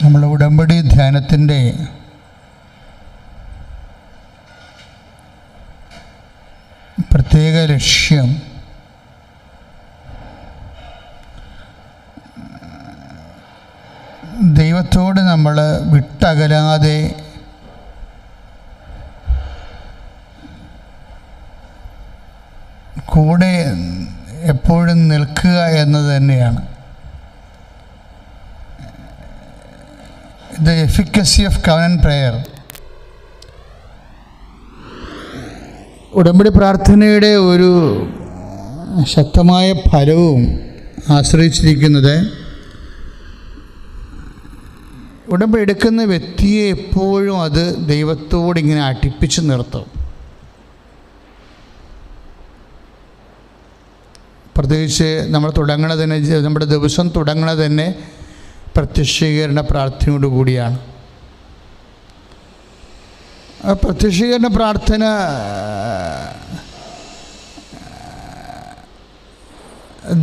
നമ്മൾ ഉടമ്പടി ധ്യാനത്തിൻ്റെ പ്രത്യേക ലക്ഷ്യം ദൈവത്തോട് നമ്മൾ വിട്ടകലാതെ കൂടെ എപ്പോഴും നിൽക്കുക എന്നത് തന്നെയാണ്. The efficacy of covenant prayer. ഉടമ്പടി പ്രാർത്ഥനയുടെ ഒരു ശക്തമായ ഫലവും ആശ്രയിച്ചിരിക്കുന്നത് ഉടമ്പടി എടുക്കുന്ന വ്യക്തിയെ എപ്പോഴും അത് ദൈവത്തോട് ഇങ്ങനെ അടുപ്പിച്ച് നിർത്തും. പ്രത്യേകിച്ച് നമ്മൾ തുടങ്ങണത് തന്നെ, നമ്മുടെ ദിവസം തുടങ്ങണത് തന്നെ പ്രത്യക്ഷീകരണ പ്രാർത്ഥനയോട് കൂടിയാണ്. ആ പ്രത്യക്ഷീകരണ പ്രാർത്ഥന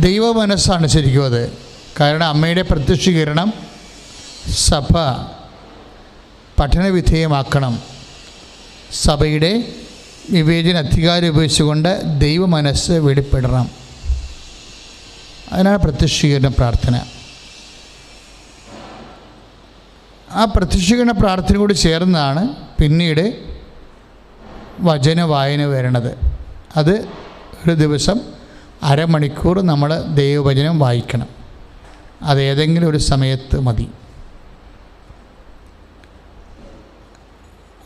ദൈവ മനസ്സാണ് ശരിക്കും അത്. കാരണം അമ്മയുടെ പ്രത്യക്ഷീകരണം സഭ പഠനവിധേയമാക്കണം. സഭയുടെ വിവേചന അധികാരം ഉപയോഗിച്ചുകൊണ്ട് ദൈവ മനസ്സ് വെളിപ്പെടണം. അതിനാണ് പ്രത്യക്ഷീകരണ പ്രാർത്ഥന. ആ പ്രത്യക്ഷീകരണ പ്രാർത്ഥനയോട് ചേർന്നാണ് പിന്നീട് വചന വായന വരണത്. അത് ഒരു ദിവസം അരമണിക്കൂർ നമ്മൾ ദൈവവചനം വായിക്കണം. അതേതെങ്കിലും ഒരു സമയത്ത് മതി.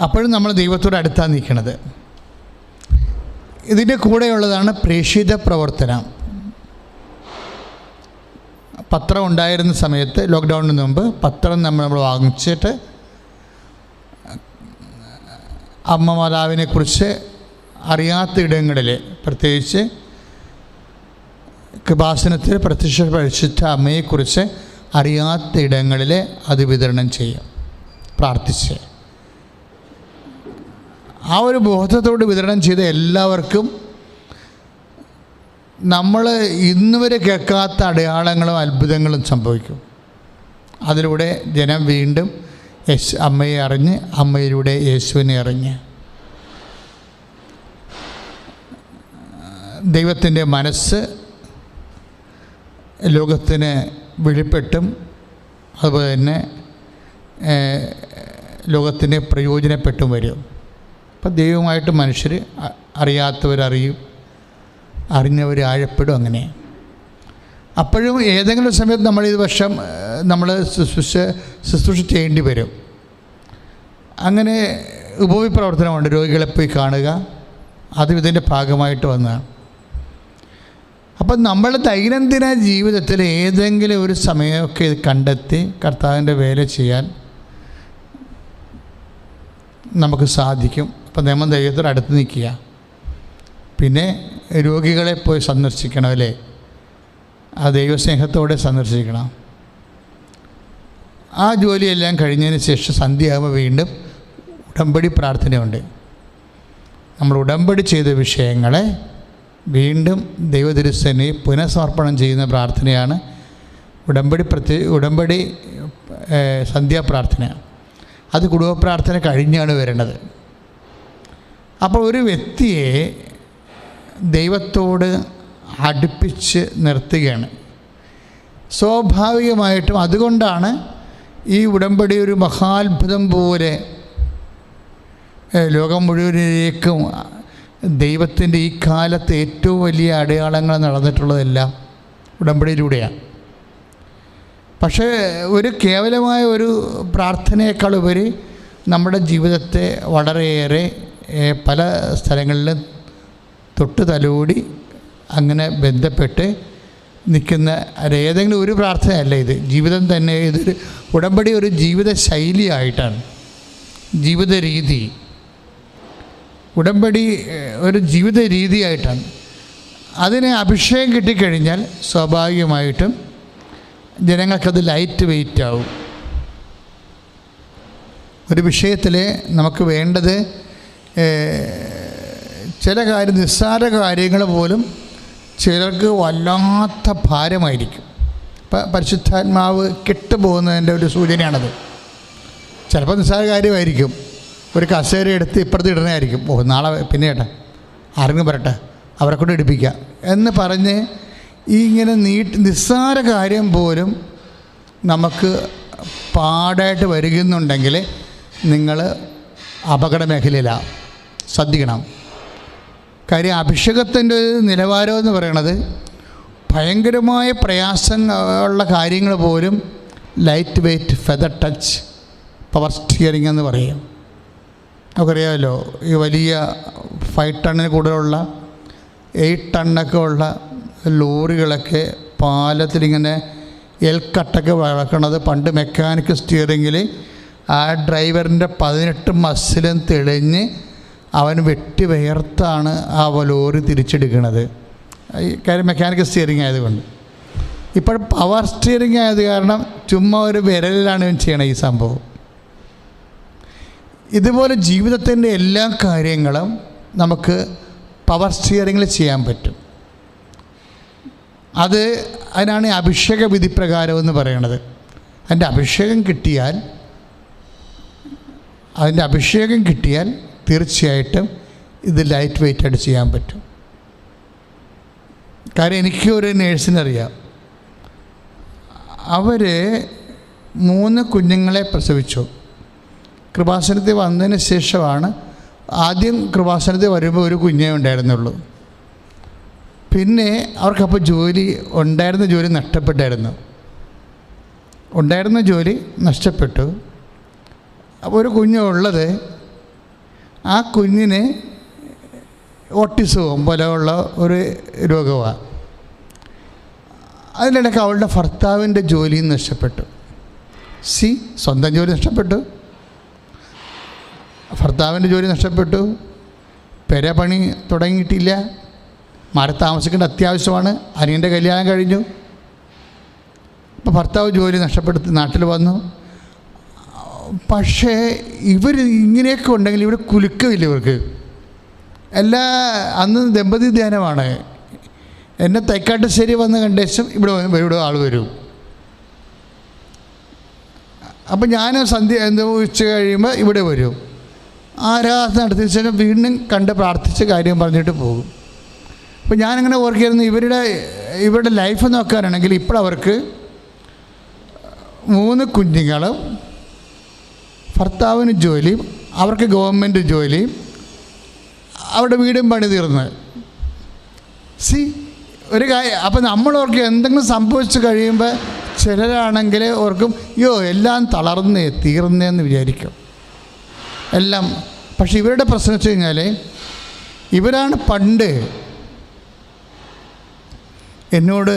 അപ്പോഴും നമ്മൾ ദൈവത്തോട് അടുത്താണ് നിൽക്കുന്നത്. ഇതിൻ്റെ കൂടെയുള്ളതാണ് പ്രേക്ഷിത പ്രവർത്തനം. പത്രം ഉണ്ടായിരുന്ന സമയത്ത്, ലോക്ക്ഡൗണിന് മുമ്പ് പത്രം നമ്മൾ വാങ്ങിച്ചിട്ട് അമ്മ മാതാവിനെക്കുറിച്ച് അറിയാത്ത ഇടങ്ങളിൽ, പ്രത്യേകിച്ച് കൃപാസനത്തിൽ പ്രത്യക്ഷ അമ്മയെക്കുറിച്ച് അറിയാത്ത ഇടങ്ങളിൽ അത് വിതരണം ചെയ്യും, പ്രാർത്ഥിച്ച്. ആ ഒരു ബോധത്തോട് വിതരണം ചെയ്ത എല്ലാവർക്കും നമ്മൾ ഇന്നുവരെ കേൾക്കാത്ത അടയാളങ്ങളും അത്ഭുതങ്ങളും സംഭവിക്കും. അതിലൂടെ ജനം വീണ്ടും അമ്മയെ അറിഞ്ഞ്, അമ്മയിലൂടെ യേശുവിനെ അറിഞ്ഞ് ദൈവത്തിൻ്റെ മനസ്സ് ലോകത്തിന് വെളിപ്പെട്ടും അതുപോലെ തന്നെ ലോകത്തിന് പ്രയോജനപ്പെട്ടും വരും. അപ്പം ദൈവമായിട്ട് മനുഷ്യർ അറിയാത്തവരറിയും, അറിഞ്ഞവർ ആഴപ്പെടും. അങ്ങനെ അപ്പോഴും ഏതെങ്കിലും സമയത്ത് നമ്മൾ ഇത് വർഷം നമ്മൾ ശുശ്രൂഷ ചെയ്യേണ്ടി വരും. അങ്ങനെ ഉപവിപ്രവർത്തനമുണ്ട്. രോഗികളെ പോയി കാണുക, അതും ഇതിൻ്റെ ഭാഗമായിട്ട് വന്നതാണ്. അപ്പം നമ്മൾ ദൈനംദിന ജീവിതത്തിൽ ഏതെങ്കിലും ഒരു സമയമൊക്കെ ഇത് കണ്ടെത്തി കർത്താവിൻ്റെ വേല ചെയ്യാൻ നമുക്ക് സാധിക്കും. അപ്പം നമ്മൾ ദൈവത്തോട് അടുത്ത് നിൽക്കുക. പിന്നെ രോഗികളെ പോയി സന്ദർശിക്കണം, അല്ലേ? ആ ദൈവസ്നേഹത്തോടെ സന്ദർശിക്കണം. ആ ജോലിയെല്ലാം കഴിഞ്ഞതിന് ശേഷം സന്ധ്യയാകുമ്പോൾ വീണ്ടും ഉടമ്പടി പ്രാർത്ഥനയുണ്ട്. നമ്മൾ ഉടമ്പടി ചെയ്ത വിഷയങ്ങളെ വീണ്ടും ദൈവതിരുസേനയെ പുനഃസമർപ്പണം ചെയ്യുന്ന പ്രാർത്ഥനയാണ് ഉടമ്പടി സന്ധ്യാപ്രാർത്ഥന. അത് കുടുംബ പ്രാർത്ഥന കഴിഞ്ഞാണ് വരേണ്ടത്. അപ്പോൾ ഒരു വ്യക്തിയെ ദൈവത്തോട് അടുപ്പിച്ച് നിർത്തുകയാണ് സ്വാഭാവികമായിട്ടും. അതുകൊണ്ടാണ് ഈ ഉടമ്പടി ഒരു മഹാത്ഭുതം പോലെ ലോകം മുഴുവനിലേക്കും ദൈവത്തിൻ്റെ ഈ കാലത്ത് ഏറ്റവും വലിയ അടയാളങ്ങൾ നടന്നിട്ടുള്ളതെല്ലാം ഉടമ്പടിയിലൂടെയാണ്. പക്ഷേ ഒരു കേവലമായ ഒരു പ്രാർത്ഥനയേക്കാൾ ഉപരി നമ്മുടെ ജീവിതത്തെ വളരെയേറെ പല സ്ഥലങ്ങളിലും തൊട്ട് തലോടി അങ്ങനെ ബന്ധപ്പെട്ട് നിൽക്കുന്ന ഏതെങ്കിലും ഒരു പ്രാർത്ഥനയല്ല ഇത്. ജീവിതം തന്നെ ഇതൊരു ഉടമ്പടി ഒരു ജീവിത ശൈലിയായിട്ടാണ്, ജീവിത രീതി. ഉടമ്പടി ഒരു ജീവിത രീതിയായിട്ടാണ്. അതിന് അഭിഷേകം കിട്ടിക്കഴിഞ്ഞാൽ സ്വാഭാവികമായിട്ടും ജനങ്ങൾക്കത് ലൈറ്റ് വെയിറ്റ് ആവും. ഒരു വിഷയത്തിൽ നമുക്ക് വേണ്ടത് ചില നിസ്സാര കാര്യങ്ങൾ പോലും ചിലർക്ക് വല്ലാത്ത ഭാരമായിരിക്കും. പരിശുദ്ധാത്മാവ് കെട്ടുപോകുന്നതിൻ്റെ ഒരു സൂചനയാണത്. ചിലപ്പോൾ നിസ്സാര കാര്യമായിരിക്കും, ഒരു കസേര എടുത്ത് ഇപ്പുറത്ത് ഇടണമായിരിക്കും. നാളെ പിന്നെ കേട്ടെ, ആരെങ്കിലും പറയട്ടെ, അവരെ കൊണ്ട് എടുപ്പിക്കുക എന്ന് പറഞ്ഞ് ഈ ഇങ്ങനെ നിസ്സാര കാര്യം പോലും നമുക്ക് പാടായിട്ട് വരികയെന്നുണ്ടെങ്കിൽ നിങ്ങൾ അപകട മേഖലയിലാണ്. ശ്രദ്ധിക്കണം. കാര്യം അഭിഷേകത്തിൻ്റെ നിലവാരം എന്ന് പറയണത് ഭയങ്കരമായ പ്രയാസങ്ങളുള്ള കാര്യങ്ങൾ പോലും light weight feather touch power steering എന്ന് പറയും. നമുക്കറിയാമല്ലോ, ഈ വലിയ 5 ടണ്ണിന് കൂടുതലുള്ള 8 ടണ്ണൊക്കെ ഉള്ള ലോറികളൊക്കെ പാലത്തിലിങ്ങനെ എൽക്കട്ടൊക്കെ വളക്കണത് പണ്ട് മെക്കാനിക്കൽ സ്റ്റിയറിങ്ങിൽ ആ ഡ്രൈവറിൻ്റെ 18 മസിലും തെളിഞ്ഞ് അവൻ വെട്ടി വിയർത്താണ് ആ ലോറി തിരിച്ചെടുക്കുന്നത്. ഈ കാര്യം മെക്കാനിക്കൽ സ്റ്റിയറിംഗ് ആയതുകൊണ്ട്. ഇപ്പോൾ പവർ സ്റ്റിയറിംഗ് ആയത് കാരണം ചുമ്മാ ഒരു വിരലിലാണ് ഇവൻ ചെയ്യണത് ഈ സംഭവം. ഇതുപോലെ ജീവിതത്തിൻ്റെ എല്ലാ കാര്യങ്ങളും നമുക്ക് പവർ സ്റ്റിയറിങ്ങിൽ ചെയ്യാൻ പറ്റും. അതിനാണ് അഭിഷേക വിധിപ്രകാരം എന്ന് പറയണത്. അതിൻ്റെ അഭിഷേകം കിട്ടിയാൽ തീർച്ചയായിട്ടും ഇത് ലൈറ്റ് വെയ്റ്റായിട്ട് ചെയ്യാൻ പറ്റും. കാര്യം എനിക്ക് ഒരു നേഴ്സിനറിയാം, അവർ 3 കുഞ്ഞുങ്ങളെ പ്രസവിച്ചു. കൃപാസനത്തിൽ വന്നതിന് ശേഷമാണ്, ആദ്യം കൃപാസനത്തിൽ വരുമ്പോൾ ഒരു കുഞ്ഞേ ഉണ്ടായിരുന്നുള്ളൂ. പിന്നെ അവർക്കപ്പോൾ ഉണ്ടായിരുന്ന ജോലി നഷ്ടപ്പെട്ടു. അപ്പോൾ ഒരു കുഞ്ഞുള്ളത്, ആ കുഞ്ഞിന് ഓട്ടിസവും പോലെയുള്ള ഒരു രോഗമാണ്. അതിനിടയ്ക്ക് അവളുടെ ഭർത്താവിൻ്റെ ജോലിയും നഷ്ടപ്പെട്ടു. സ്വന്തം ജോലി നഷ്ടപ്പെട്ടു, ഭർത്താവിൻ്റെ ജോലി നഷ്ടപ്പെട്ടു, പെര പണി തുടങ്ങിയിട്ടില്ല, മാറി താമസിക്കേണ്ട അത്യാവശ്യമാണ്, അനിയൻ്റെ കല്യാണം കഴിഞ്ഞു. ഇപ്പോൾ ഭർത്താവ് ജോലി നഷ്ടപ്പെടുത്തി നാട്ടിൽ വന്നു. പക്ഷേ ഇവർ ഇങ്ങനെയൊക്കെ ഉണ്ടെങ്കിൽ ഇവിടെ കുലുക്കമില്ല ഇവർക്ക്. അന്ന് ദമ്പതി ധ്യാനമാണ്. എന്നെ തൈക്കാട്ടുശ്ശേരി വന്ന് കണ്ട ശേഷം ഇവിടെ ആൾ വരും. അപ്പം ഞാൻ ഉച്ച കഴിയുമ്പോൾ ഇവിടെ വരും, ആരാധന നടത്തിയ ശേഷം വീണ്ടും കണ്ട് പ്രാർത്ഥിച്ച് കാര്യം പറഞ്ഞിട്ട് പോകും. അപ്പോൾ ഞാനിങ്ങനെ ഓർക്കുകയായിരുന്നു, ഇവരുടെ ലൈഫ് നോക്കാനാണെങ്കിൽ ഇപ്പോഴവർക്ക് 3 കുഞ്ഞുങ്ങളും, ഭർത്താവിന് ജോലിയും, അവർക്ക് ഗവൺമെൻറ് ജോലിയും, അവരുടെ വീടും പണി തീർന്ന്. ഒരു കാര്യം. അപ്പം നമ്മൾ ഓർക്കും എന്തെങ്കിലും സംഭവിച്ചു കഴിയുമ്പോൾ ചിലരാണെങ്കിൽ ഓർക്കും എല്ലാം തീർന്നേന്ന് വിചാരിക്കും എല്ലാം. പക്ഷെ ഇവരുടെ പ്രശ്നം വെച്ച് കഴിഞ്ഞാൽ ഇവരാണ് പണ്ട് എന്നോട്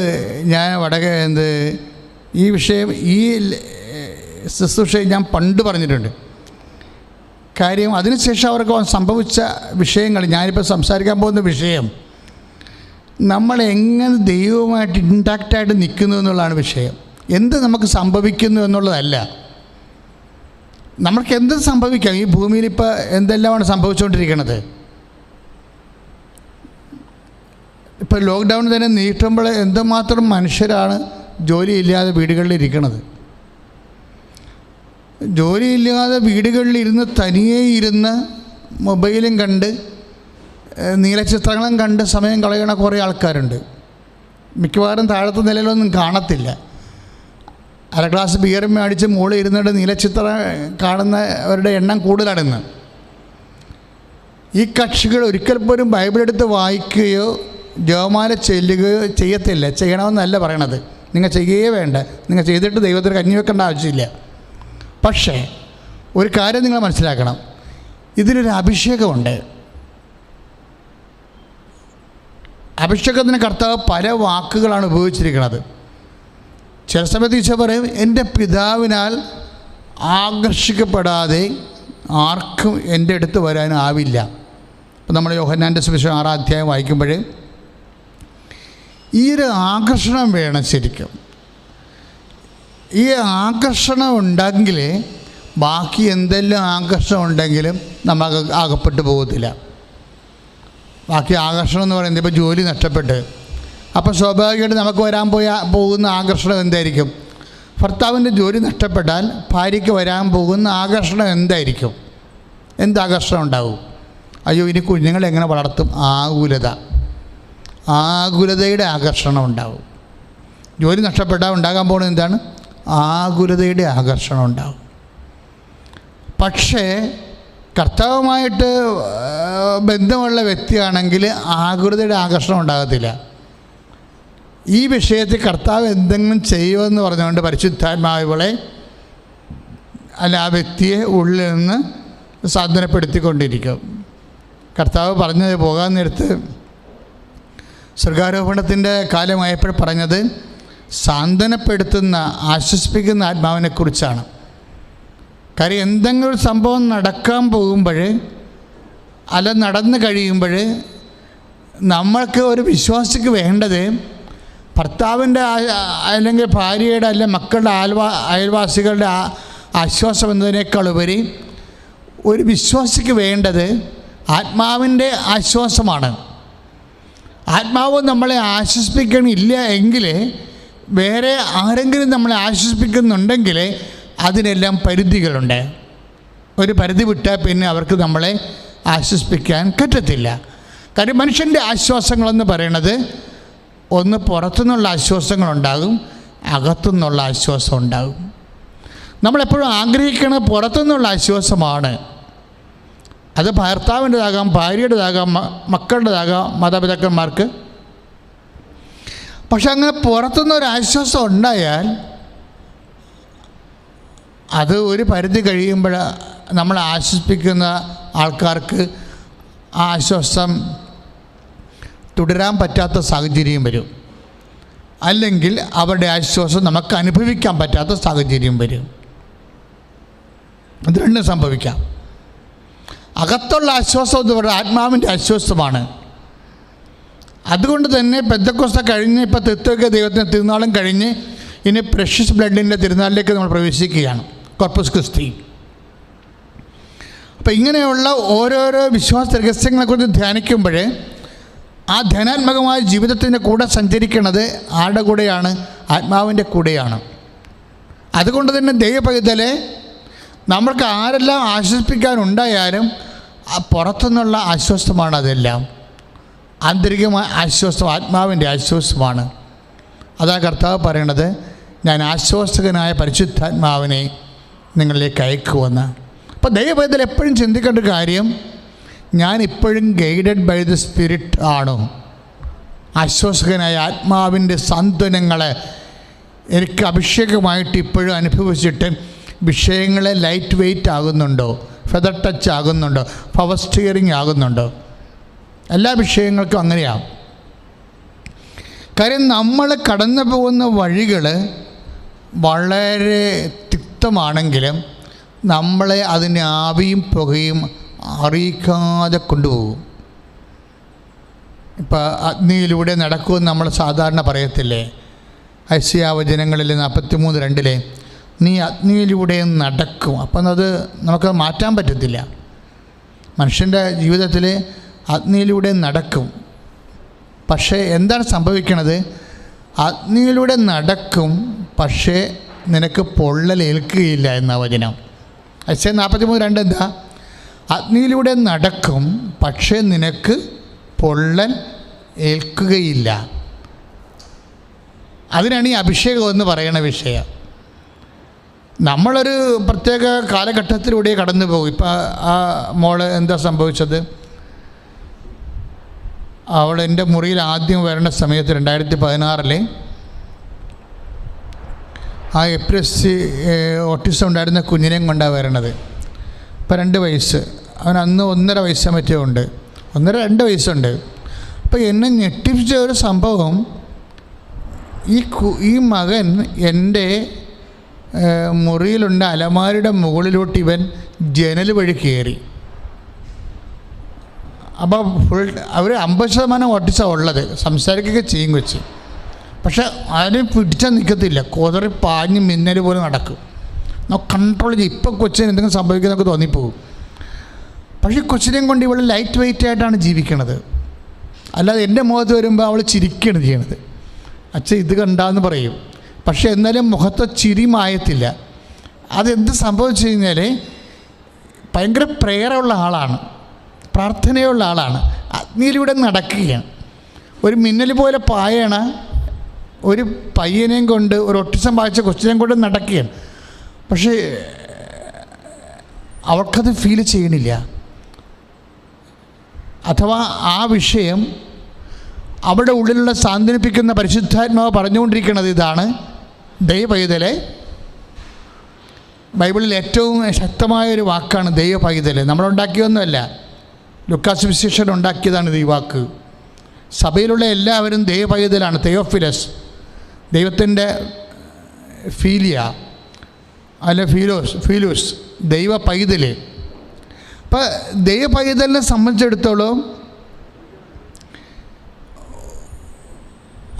ഈ വിഷയം, ഈ ശുശ്രൂഷയെ ഞാൻ പണ്ട് പറഞ്ഞിട്ടുണ്ട്. കാര്യം അതിനുശേഷം അവർക്ക് സംഭവിച്ച വിഷയങ്ങൾ, ഞാനിപ്പോൾ സംസാരിക്കാൻ പോകുന്ന വിഷയം, നമ്മളെങ്ങനെ ദൈവവുമായിട്ട് ഇൻടാക്റ്റായിട്ട് നിൽക്കുന്നു എന്നുള്ളതാണ് വിഷയം. എന്ത് നമുക്ക് സംഭവിക്കുന്നു എന്നുള്ളതല്ല. നമ്മൾക്ക് എന്ത് സംഭവിക്കാം. ഈ ഭൂമിയിൽ ഇപ്പോൾ എന്തെല്ലാമാണ് സംഭവിച്ചുകൊണ്ടിരിക്കുന്നത്. ഇപ്പോൾ ലോക്ക്ഡൗൺ തന്നെ നീട്ടുമ്പോൾ എന്തുമാത്രം മനുഷ്യരാണ് ജോലിയില്ലാതെ വീടുകളിലിരിക്കുന്നത്. ജോലിയില്ലാതെ വീടുകളിലിരുന്ന് തനിയെ ഇരുന്ന് മൊബൈലും കണ്ട് നീലച്ചിത്രങ്ങളും കണ്ട് സമയം കളയണ കുറേ ആൾക്കാരുണ്ട്. മിക്കവാറും താഴത്തെ നിലയിലൊന്നും കാണത്തില്ല. അര ഗ്ലാസ് ബിയറും മേടിച്ച് മുകളിൽ ഇരുന്നിട്ട് നീലച്ചിത്രം കാണുന്നവരുടെ എണ്ണം കൂടുതലാണെന്ന്. ഈ കക്ഷികൾ ഒരിക്കൽ പോലും ബൈബിളെടുത്ത് വായിക്കുകയോ ജപമാല ചെല്ലുകയോ ചെയ്യത്തില്ല. ചെയ്യണമെന്നല്ല പറയണത്, നിങ്ങൾ ചെയ്യുകയേ വേണ്ട. നിങ്ങൾ ചെയ്തിട്ട് ദൈവത്തിന് കഞ്ഞി വെക്കേണ്ട ആവശ്യമില്ല. പക്ഷേ ഒരു കാര്യം നിങ്ങൾ മനസ്സിലാക്കണം, ഇതിനൊരു അഭിഷേകമുണ്ട്. അഭിഷേകത്തിന് കർത്താവ് പല വാക്കുകളാണ് ഉപയോഗിച്ചിരിക്കുന്നത്. ചില സമയത്ത് ഈശോ പറയും, എൻ്റെ പിതാവിനാൽ ആകർഷിക്കപ്പെടാതെ ആർക്കും എൻ്റെ അടുത്ത് വരാനാവില്ല. അപ്പം നമ്മൾ യോഹന്നാൻ്റെ സുവിശേഷം 6-ാം അധ്യായം വായിക്കുമ്പോൾ ഈ ഒരു ആകർഷണം വേണം. ശരിക്കും ഈ ആകർഷണം ഉണ്ടെങ്കിൽ ബാക്കി എന്തെല്ലാം ആകർഷണം ഉണ്ടെങ്കിലും നമ്മൾ അകപ്പെട്ടു പോകത്തില്ല. ബാക്കി ആകർഷണം എന്ന് പറയുന്നത് ഇപ്പോൾ ജോലി നഷ്ടപ്പെട്ട് അപ്പോൾ സ്വാഭാവികമായിട്ട് നമുക്ക് പോകുന്ന ആകർഷണം എന്തായിരിക്കും? ഭർത്താവിൻ്റെ ജോലി നഷ്ടപ്പെട്ടാൽ ഭാര്യയ്ക്ക് വരാൻ പോകുന്ന ആകർഷണം എന്തായിരിക്കും? എന്താകർഷണം ഉണ്ടാവും? അയ്യോ, ഇനി കുഞ്ഞുങ്ങളെ എങ്ങനെ വളർത്തും? ആകുലതയുടെ ആകർഷണം ഉണ്ടാവും. ജോലി നഷ്ടപ്പെട്ടാൽ ഉണ്ടാകാൻ പോകുന്നത് എന്താണ്? ആകുലതയുടെ ആകർഷണം ഉണ്ടാവും. പക്ഷേ കർത്താവുമായിട്ട് ബന്ധമുള്ള വ്യക്തിയാണെങ്കിൽ ആകുലതയുടെ ആകർഷണം ഉണ്ടാകത്തില്ല. ഈ വിഷയത്തിൽ കർത്താവ് എന്തെങ്കിലും ചെയ്യുമെന്ന് പറഞ്ഞുകൊണ്ട് പരിശുദ്ധാത്മാവുകളെ ആ വ്യക്തിയെ ഉള്ളിൽ നിന്ന് സാന്ത്വനപ്പെടുത്തിക്കൊണ്ടിരിക്കും. കർത്താവ് പറഞ്ഞത് പോകാൻ നേരത്ത് സ്വർഗാരോപണത്തിൻ്റെ കാലമായപ്പോൾ പറഞ്ഞത് സാന്ത്വനപ്പെടുത്തുന്ന, ആശ്വസിപ്പിക്കുന്ന ആത്മാവിനെക്കുറിച്ചാണ്. കാര്യം എന്തെങ്കിലും ഒരു സംഭവം നടക്കാൻ പോകുമ്പോൾ, അല്ല നടന്നു കഴിയുമ്പോൾ, നമ്മൾക്ക് ഒരു വിശ്വാസിക്ക് വേണ്ടത് ഭർത്താവിൻ്റെ അല്ലെങ്കിൽ ഭാര്യയുടെ അല്ലെങ്കിൽ മക്കളുടെ അയൽവാസികളുടെ ആശ്വാസം എന്നതിനേക്കാൾ ഉപരി ഒരു വിശ്വാസിക്ക് വേണ്ടത് ആത്മാവിൻ്റെ ആശ്വാസമാണ്. ആത്മാവ് നമ്മളെ ആശ്വസിപ്പിക്കണില്ല എങ്കിൽ, വേറെ ആരെങ്കിലും നമ്മളെ ആശ്വസിപ്പിക്കുന്നുണ്ടെങ്കിൽ അതിനെല്ലാം പരിധികളുണ്ട്. ഒരു പരിധി വിട്ടാൽ പിന്നെ അവർക്ക് നമ്മളെ ആശ്വസിപ്പിക്കാൻ പറ്റത്തില്ല. കാര്യം മനുഷ്യൻ്റെ ആശ്വാസങ്ങളെന്ന് പറയണത് ഒന്ന് പുറത്തുനിന്നുള്ള ആശ്വാസങ്ങളുണ്ടാകും, അകത്തുനിന്നുള്ള ആശ്വാസം ഉണ്ടാകും. നമ്മളെപ്പോഴും ആഗ്രഹിക്കുന്നത് പുറത്തുനിന്നുള്ള ആശ്വാസമാണ്. അത് ഭർത്താവിൻ്റെതാകാം, ഭാര്യയുടേതാകാം, മക്കളുടേതാകാം, മാതാപിതാക്കന്മാർക്ക്. പക്ഷെ അങ്ങനെ പുറത്തുനിന്നൊരു ആശ്വാസം ഉണ്ടായാൽ അത് ഒരു പരിധി കഴിയുമ്പോൾ നമ്മൾ ആശ്വസിപ്പിക്കുന്ന ആൾക്കാർക്ക് ആ ആശ്വാസം തുടരാൻ പറ്റാത്ത സാഹചര്യം വരും. അല്ലെങ്കിൽ അവരുടെ ആശ്വാസം നമുക്ക് അനുഭവിക്കാൻ പറ്റാത്ത സാഹചര്യം വരും. ഇത് രണ്ടും സംഭവിക്കാം. അകത്തുള്ള ആശ്വാസം എന്ന് പറയുന്നത് ആത്മാവിൻ്റെ ആശ്വാസമാണ്. അതുകൊണ്ട് തന്നെ പെന്തക്കോസ്ത കഴിഞ്ഞ് ഇപ്പോൾ തൃത്വൈക ദൈവത്തിൻ്റെ തിരുനാളും കഴിഞ്ഞ് ഇനി പ്രഷ്യസ് ബ്ലഡിൻ്റെ തിരുനാളിലേക്ക് നമ്മൾ പ്രവേശിക്കുകയാണ്, കോർപ്പസ് ക്രിസ്തി. അപ്പോൾ ഇങ്ങനെയുള്ള ഓരോരോ വിശ്വാസ രഹസ്യങ്ങളെക്കുറിച്ച് ധ്യാനിക്കുമ്പോൾ ആ ധ്യാനാത്മകമായ ജീവിതത്തിൻ്റെ കൂടെ സഞ്ചരിക്കുന്നത് ആരുടെ കൂടെയാണ്? ആത്മാവിൻ്റെ കൂടെയാണ്. അതുകൊണ്ട് തന്നെ ദൈവപൈതലെ നമ്മൾക്ക് ആരെല്ലാം ആശ്വസിപ്പിക്കാനുണ്ടായാലും പുറത്തുനിന്നുള്ള ആശ്വാസമാണ് അതെല്ലാം. ആന്തരികമായ ആശ്വാസം ആത്മാവിൻ്റെ ആശ്വാസമാണ്. അതാ കർത്താവ് പറയണത്, ഞാൻ ആശ്വാസകനായ പരിശുദ്ധാത്മാവിനെ നിങ്ങളിലേക്ക് അയക്കുമെന്ന്. അപ്പോൾ ദൈവപൈതൽ എപ്പോഴും ചിന്തിക്കേണ്ട കാര്യം, ഞാൻ ഇപ്പോഴും ഗൈഡഡ് ബൈ ദ സ്പിരിറ്റ് ആണോ? ആശ്വാസകനായ ആത്മാവിൻ്റെ സാന്ത്വനങ്ങളെ എനിക്ക് അഭിഷേകമായിട്ട് ഇപ്പോഴും അനുഭവിച്ചിട്ട് വിഷയങ്ങളെ ലൈറ്റ് വെയ്റ്റ് ആകുന്നുണ്ടോ? ഫെദർ ടച്ച് ആകുന്നുണ്ടോ? പവർ സ്റ്റിയറിങ് ആകുന്നുണ്ടോ? എല്ലാ വിഷയങ്ങൾക്കും അങ്ങനെയാണ്. കാര്യം നമ്മൾ കടന്നു പോകുന്ന വഴികൾ വളരെ തിക്തമാണെങ്കിലും നമ്മളെ അതിൻ്റെ ആവിയും പുകയും അറിയിക്കാതെ കൊണ്ടുപോകും. ഇപ്പോൾ അഗ്നിയിലൂടെ നടക്കുമെന്ന് നമ്മൾ സാധാരണ പറയത്തില്ലേ? ഐസിയാ വചനങ്ങളിൽ 43:2 നീ അഗ്നിയിലൂടെ നടക്കും. അപ്പം അത് നമുക്ക് മാറ്റാൻ പറ്റത്തില്ല. മനുഷ്യൻ്റെ ജീവിതത്തിൽ അഗ്നിയിലൂടെ നടക്കും. പക്ഷേ എന്താണ് സംഭവിക്കണത്? അഗ്നിയിലൂടെ നടക്കും, പക്ഷേ നിനക്ക് പൊള്ളലേൽക്കുകയില്ല എന്ന വചനം. ഐസിയാ 43:2 എന്താ? അഗ്നിയിലൂടെ നടക്കും, പക്ഷേ നിനക്ക് പൊള്ളൽ ഏൽക്കുകയില്ല. അതിനാണ് ഈ അഭിഷേകം എന്ന് പറയുന്ന വിഷയം. നമ്മളൊരു പ്രത്യേക കാലഘട്ടത്തിലൂടെ കടന്നു പോകും. ഇപ്പം ആ മോള് എന്താ സംഭവിച്ചത്? അവൾ എൻ്റെ മുറിയിൽ ആദ്യം വരേണ്ട സമയത്ത് 2016 ആ എപ്പിലെപ്സി ഓട്ടിസം ഉണ്ടായിരുന്ന കുഞ്ഞിനെയും കൊണ്ടാണ് വരണത്. ഇപ്പം 2 വയസ്സ്. അവൻ അന്ന് 1.5 വയസ്സേ മറ്റേ ഉണ്ട്, 1.5-2 വയസ്സുണ്ട്. അപ്പോൾ എന്നെ ഞെട്ടിപ്പിച്ച ഒരു സംഭവം, ഈ മകൻ എൻ്റെ മുറിയിലുണ്ട് അലമാരിയുടെ മുകളിലോട്ട് ഇവൻ ജനൽ വഴി കയറി. അപ്പോൾ അവർ 50% ഓട്ടിസം ഉള്ളത്, സംസാരിക്കുകയൊക്കെ ചെയ്യും കൊച്ച്. പക്ഷെ അതിന് പിടിച്ചാൽ നിൽക്കത്തില്ല, കൊതറി പാഞ്ഞ് മിന്നൽ പോലെ നടക്കും. നമുക്ക് കൺട്രോൾ ചെയ്യും. ഇപ്പം കൊച്ചിന് എന്തെങ്കിലും സംഭവിക്കുന്നതൊക്കെ തോന്നിപ്പോകും. പക്ഷേ കൊച്ചിനെയും കൊണ്ട് ഇവൾ ലൈറ്റ് വെയിറ്റ് ആയിട്ടാണ് ജീവിക്കണത്. അല്ലാതെ എൻ്റെ മുഖത്ത് വരുമ്പോൾ അവൾ ചിരിക്കുകയാണ് ചെയ്യണത്. അച്ഛൻ ഇത് കണ്ടാന്ന് പറയും. പക്ഷേ എന്നാലും മുഖത്തെ ചിരി മായത്തില്ല. അതെന്ത് സംഭവിച്ചു കഴിഞ്ഞാൽ ഭയങ്കര പ്രേയറുള്ള ആളാണ്, പ്രാർത്ഥനയുള്ള ആളാണ്. അഗ്നിയിലൂടെ നടക്കുകയാണ്. ഒരു മിന്നൽ പോലെ പായണ ഒരു പയ്യനെയും കൊണ്ട്, ഒരു ഒട്ടിസം വായിച്ച കൊച്ചിനെയും കൊണ്ട് നടക്കുകയാണ്. പക്ഷേ അവൾക്കത് ഫീൽ ചെയ്യണില്ല. അഥവാ ആ വിഷയം അവിടെ ഉള്ളിലുള്ള സാന്ത്വനിപ്പിക്കുന്ന പരിശുദ്ധാത്മാവ് പറഞ്ഞുകൊണ്ടിരിക്കുന്നത് ഇതാണ്: ദൈവപൈതലെ. ബൈബിളിൽ ഏറ്റവും ശക്തമായൊരു വാക്കാണ് ദൈവപൈതൽ. നമ്മളുണ്ടാക്കിയൊന്നുമല്ല, ലൂക്കാസ് സുവിശേഷൻ ഉണ്ടാക്കിയതാണ് ഈ വാക്ക്. സഭയിലുള്ള എല്ലാവരും ദൈവപൈതലാണ്, തെയോഫിലസ്, ദൈവത്തിൻ്റെ ഫീലിയ അല്ല ഫീലൂസ്, ദൈവ പൈതൽ. അപ്പം ദൈവ പൈതലിനെ സംബന്ധിച്ചിടത്തോളം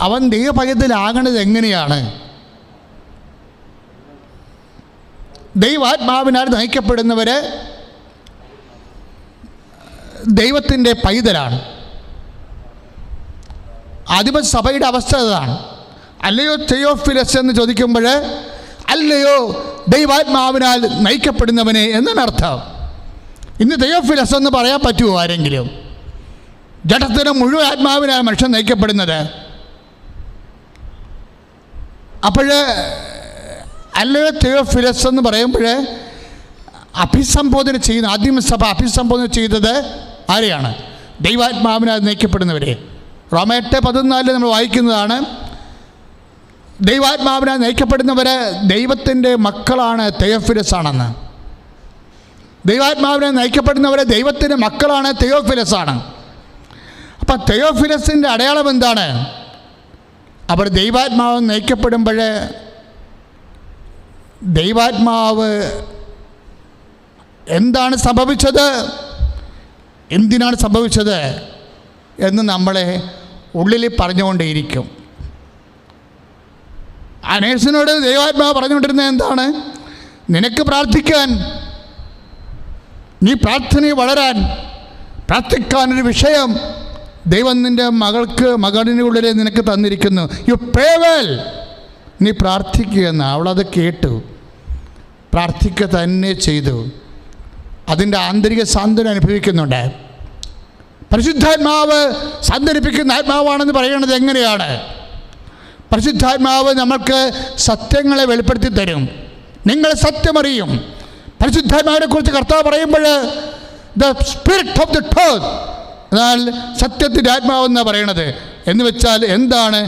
അവൻ ദൈവ പൈതലാകണത് എങ്ങനെയാണ്? ദൈവാത്മാവിനാൽ നയിക്കപ്പെടുന്നവർ ദൈവത്തിൻ്റെ പൈതലാണ്. ആദിമ സഭയുടെ അവസ്ഥ അതാണ്. അല്ലയോ തെയോഫിലസ് എന്ന് ചോദിക്കുമ്പോൾ അല്ലയോ ദൈവാത്മാവിനാൽ നയിക്കപ്പെടുന്നവനെ എന്നാണ് അർത്ഥം. ഇന്ന് തെയോഫിലസ് എന്ന് പറയാൻ പറ്റുമോ ആരെങ്കിലും? ജഡത്തിന് മുഴുവൻ ആത്മാവിനാൽ മനുഷ്യൻ നയിക്കപ്പെടുന്നത്. അപ്പോൾ അല്ലയോ തെയോഫിലസ് എന്ന് പറയുമ്പോൾ അഭിസംബോധന ചെയ്യുന്ന, ആദിമസഭ അഭിസംബോധന ചെയ്തത് ആരെയാണ്? ദൈവാത്മാവിനാൽ നയിക്കപ്പെടുന്നവരെ. റോമ 8:14 നമ്മൾ വായിക്കുന്നതാണ്: ദൈവാത്മാവിനാൽ നയിക്കപ്പെടുന്നവർ ദൈവത്തിൻ്റെ മക്കളാണ്, തെയോഫിലസ് ആണെന്ന്. ദൈവാത്മാവിനെ നയിക്കപ്പെടുന്നവരെ ദൈവത്തിൻ്റെ മക്കളാണ്, തെയോഫിലസ് ആണ്. അപ്പം തെയോഫിലസിൻ്റെ അടയാളം എന്താണ്? അവർ ദൈവാത്മാവ് നയിക്കപ്പെടുമ്പോൾ ദൈവാത്മാവ് എന്താണ് സംഭവിച്ചത്, എന്തിനാണ് സംഭവിച്ചത് എന്ന് നമ്മളെ ഉള്ളിൽ പറഞ്ഞുകൊണ്ടേയിരിക്കും. ആ നേഴ്സിനോട് ദൈവാത്മാവ് പറഞ്ഞുകൊണ്ടിരുന്നത് എന്താണ്? നിനക്ക് പ്രാർത്ഥിക്കാൻ, നീ പ്രാർത്ഥനയിൽ വളരാൻ, പ്രാർത്ഥിക്കാനൊരു വിഷയം ദൈവം നിൻ്റെ മകളിൻ്റെ ഉള്ളിൽ നിനക്ക് തന്നിരിക്കുന്നു. യു പ്രേ വെൽ, നീ പ്രാർത്ഥിക്കുകയെന്ന്. അവളത് കേട്ടു, പ്രാർത്ഥിക്കുക തന്നെ ചെയ്തു. അതിൻ്റെ ആന്തരിക സാന്ത്വനം അനുഭവിക്കുന്നുണ്ട്. പരിശുദ്ധാത്മാവ് സാന്ത്വനിപ്പിക്കുന്ന ആത്മാവാണെന്ന് പറയുന്നത് എങ്ങനെയാണ്? പരിശുദ്ധാത്മാവ് നമുക്ക് സത്യങ്ങളെ വെളിപ്പെടുത്തി തരും. നിങ്ങൾ സത്യമറിയും. പരിശുദ്ധാത്മാവിനെ കുറിച്ച് കർത്താവ് പറയുമ്പോൾ the spirit of the truth, എന്നാൽ സത്യത്തിൻ്റെ ആത്മാവെന്നാണ് പറയണത്. എന്ന് വെച്ചാൽ എന്താണ്?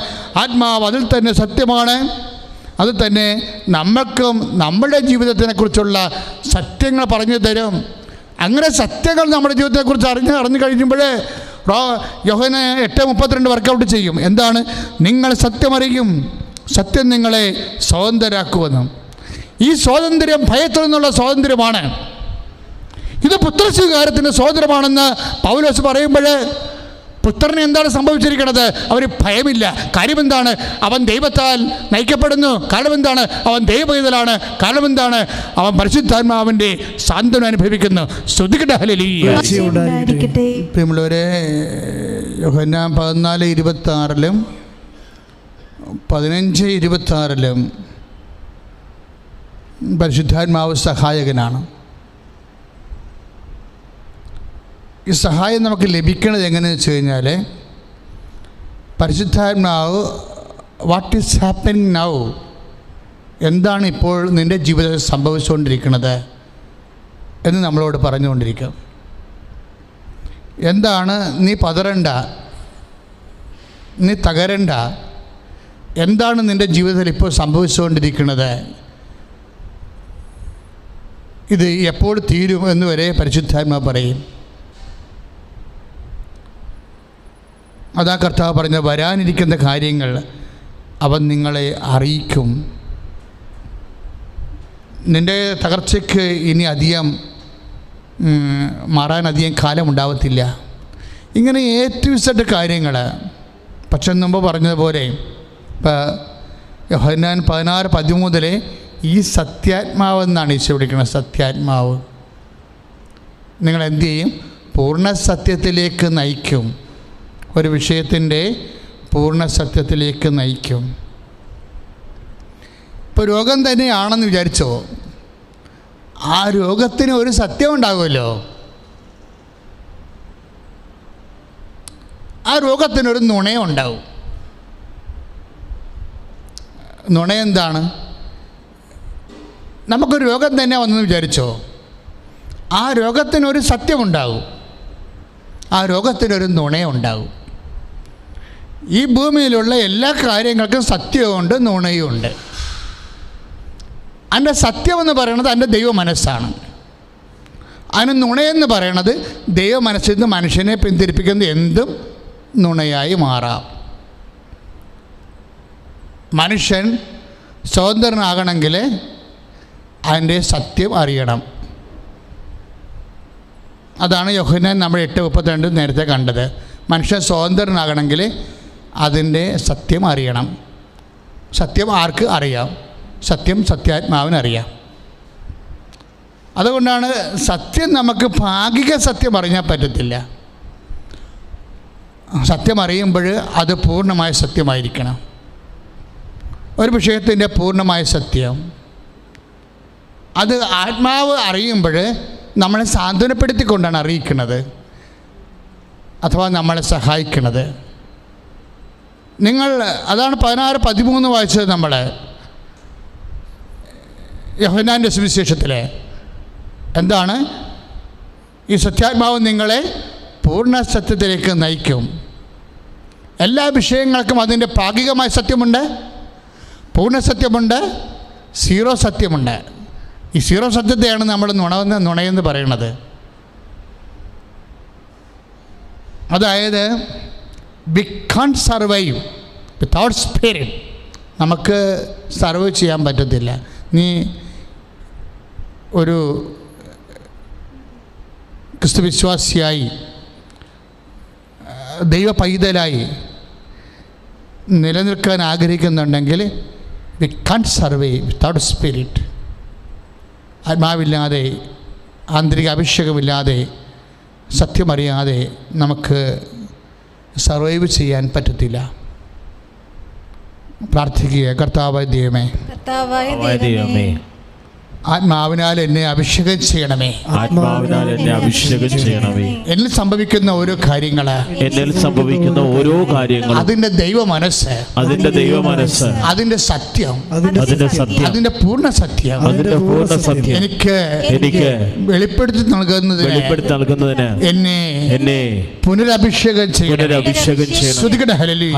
ആത്മാവ് അതിൽ തന്നെ സത്യമാണ്. അത് തന്നെ നമ്മൾക്കും നമ്മുടെ ജീവിതത്തിനെക്കുറിച്ചുള്ള സത്യങ്ങൾ പറഞ്ഞു തരും. അങ്ങനെ സത്യങ്ങൾ നമ്മുടെ ജീവിതത്തെക്കുറിച്ച് അറിഞ്ഞു കഴിയുമ്പോൾ യോഹന്നാൻ 8:32 വർക്കൗട്ട് ചെയ്യും. എന്താണ്? നിങ്ങൾ സത്യമറിയും, സത്യം നിങ്ങളെ സ്വതന്ത്രരാക്കുമെന്നും. ഈ സ്വാതന്ത്ര്യം ഭയത്തിൽ നിന്നുള്ള സ്വാതന്ത്ര്യമാണ്. ഇത് പുത്രസ്വീകാരത്തിൻ്റെ സ്വാതന്ത്ര്യമാണെന്ന് പൗലോസ് പറയുമ്പോൾ പുത്രന് എന്താണ് സംഭവിച്ചിരിക്കുന്നത്? അവന് ഭയമില്ല. കാര്യം എന്താണ്? അവൻ ദൈവത്താൽ നയിക്കപ്പെടുന്നു. കാരണം എന്താണ്? അവൻ ദൈവപൈതലാണ്. കാരണം എന്താണ്? അവൻ പരിശുദ്ധാത്മാവിൻ്റെ സാന്ത്വനം അനുഭവിക്കുന്നു. സ്തുതിക്കട്ടെ, ഹല്ലേലൂയ. പ്രിയമുള്ളവരെ, യോഹന്നാൻ 14:26 15:26 പരിശുദ്ധാത്മാവ് സഹായകനാണ്. ഈ സഹായം നമുക്ക് ലഭിക്കുന്നത് എങ്ങനെയെന്ന് വെച്ച് കഴിഞ്ഞാൽ, പരിശുദ്ധാത്മാവ് വാട്ട് ഈസ് ഹാപ്പനിങ് നൗ, എന്താണ് ഇപ്പോൾ നിൻ്റെ ജീവിതത്തിൽ സംഭവിച്ചുകൊണ്ടിരിക്കുന്നത് എന്ന് നമ്മളോട് പറഞ്ഞുകൊണ്ടിരിക്കും. എന്താണ്? നീ പതറണ്ട, നീ തകരണ്ട. എന്താണ് നിൻ്റെ ജീവിതത്തിൽ ഇപ്പോൾ സംഭവിച്ചുകൊണ്ടിരിക്കുന്നത്? ഇത് എപ്പോൾ തീരും എന്ന് വരെ പരിശുദ്ധാത്മാവ് പറയും. അതാ കർത്താവ് പറഞ്ഞ വരാനിരിക്കുന്ന കാര്യങ്ങൾ അവൻ നിങ്ങളെ അറിയിക്കും. നിൻ്റെ തകർച്ചയ്ക്ക് ഇനി അധികം മാറാൻ അധികം കാലമുണ്ടാവത്തില്ല. ഇങ്ങനെ ഏറ്റവും സെറ്റ് കാര്യങ്ങൾ. പക്ഷെ മുമ്പ് പറഞ്ഞതുപോലെ ഇപ്പോൾ യോഹന്നാൻ 16:13 ഈ സത്യാത്മാവെന്നാണ് ഈശോ വിളിക്കുന്നത്. സത്യാത്മാവ് നിങ്ങളെന്ത് ചെയ്യും? പൂർണ്ണ സത്യത്തിലേക്ക് നയിക്കും. ഒരു വിഷയത്തിൻ്റെ പൂർണ്ണ സത്യത്തിലേക്ക് നയിക്കും. ഇപ്പോൾ രോഗം തന്നെയാണെന്ന് വിചാരിച്ചോ, ആ രോഗത്തിന് ഒരു സത്യം ഉണ്ടാകുമല്ലോ. ആ രോഗത്തിനൊരു നുണയുണ്ടാവും. നുണയെന്താണ്? നമുക്കൊരു രോഗം തന്നെ വന്നെന്ന് വിചാരിച്ചോ, ആ രോഗത്തിനൊരു സത്യമുണ്ടാകും, ആ രോഗത്തിനൊരു നുണയുണ്ടാകും. ഈ ഭൂമിയിലുള്ള എല്ലാ കാര്യങ്ങൾക്കും സത്യമുണ്ട്, നുണയുമുണ്ട്. അതിൻ്റെ സത്യമെന്ന് പറയുന്നത് അതിൻ്റെ ദൈവ മനസ്സാണ്. അതിന് നുണയെന്ന് പറയണത് ദൈവ മനസ്സിൽ നിന്ന് മനുഷ്യനെ പിന്തിരിപ്പിക്കുന്ന എന്തും നുണയായി മാറാം. മനുഷ്യൻ സ്വതന്ത്രനാകണമെങ്കിൽ അതിൻ്റെ സത്യം അറിയണം. അതാണ് യോഹന്നാൻ നമ്മൾ 8:32 നേരത്തെ കണ്ടത്. മനുഷ്യൻ സ്വതന്ത്രനാകണമെങ്കിൽ അതിൻ്റെ സത്യം അറിയണം. സത്യം ആർക്ക് അറിയാം? സത്യം സത്യാത്മാവിനറിയാം. അതുകൊണ്ടാണ് സത്യം നമുക്ക് ഭാഗിക സത്യം അറിഞ്ഞാൽ പറ്റത്തില്ല. സത്യം അറിയുമ്പോൾ അത് പൂർണ്ണമായ സത്യമായിരിക്കണം. ഒരു വിഷയത്തിൻ്റെ പൂർണ്ണമായ സത്യം അത് ആത്മാവ് അറിയുമ്പോൾ നമ്മളെ സാന്ത്വനപ്പെടുത്തിക്കൊണ്ടാണ് അറിയിക്കുന്നത്, അഥവാ നമ്മളെ സഹായിക്കുന്നത്. അതാണ് 16-13 വായിച്ചത് നമ്മൾ യോഹന്നാൻ്റെ സുവിശേഷത്തിൽ. എന്താണ്? ഈ സത്യാത്മാവ് നിങ്ങളെ പൂർണ്ണ സത്യത്തിലേക്ക് നയിക്കും. എല്ലാ വിഷയങ്ങൾക്കും അതിൻ്റെ ഭാഗികമായ സത്യമുണ്ട്, പൂർണ്ണ സത്യമുണ്ട്, സീറോ സത്യമുണ്ട്. ഈ സീറോ സത്യത്തെയാണ് നമ്മൾ നുണയെന്ന് പറയുന്നത്. അതായത് വി കാൺ സർവൈവ് വിത്തൗട്ട് സ്പിരിറ്റ്. നമുക്ക് സർവൈവ് ചെയ്യാൻ പറ്റത്തില്ല. നീ ഒരു ക്രിസ്തുവിശ്വാസിയായി, ദൈവ പൈതലായി നിലനിൽക്കാൻ ആഗ്രഹിക്കുന്നുണ്ടെങ്കിൽ വി കാൺ സർവൈവ് വിത്തൗട്ട് സ്പിരിറ്റ്. ആത്മാവില്ലാതെ, ആന്തരിക അഭിഷേകമില്ലാതെ, സത്യമറിയാതെ നമുക്ക് സർവൈവ് ചെയ്യാൻ പറ്റത്തില്ല. പ്രാർത്ഥിക്കുക. കർത്താവായ ദൈവമേ, ആത്മാവിനാൽ എന്നെ അഭിഷേകം ചെയ്യണമേ. ആത്മാവിനാൽ എന്നെ അഭിഷേകം ചെയ്യണമേ. എന്നിൽ സംഭവിക്കുന്ന ഓരോ കാര്യങ്ങള്, അതിന്റെ ദൈവ മനസ്സ്, അതിന്റെ സത്യം, അതിന്റെ പൂർണ്ണ സത്യം എനിക്ക് വെളിപ്പെടുത്തി നൽകുന്നതിന് എന്നെ പുനരഭിഷേകം ചെയ്യണം. സ്തുതിക്കട്ടെ. Hallelujah,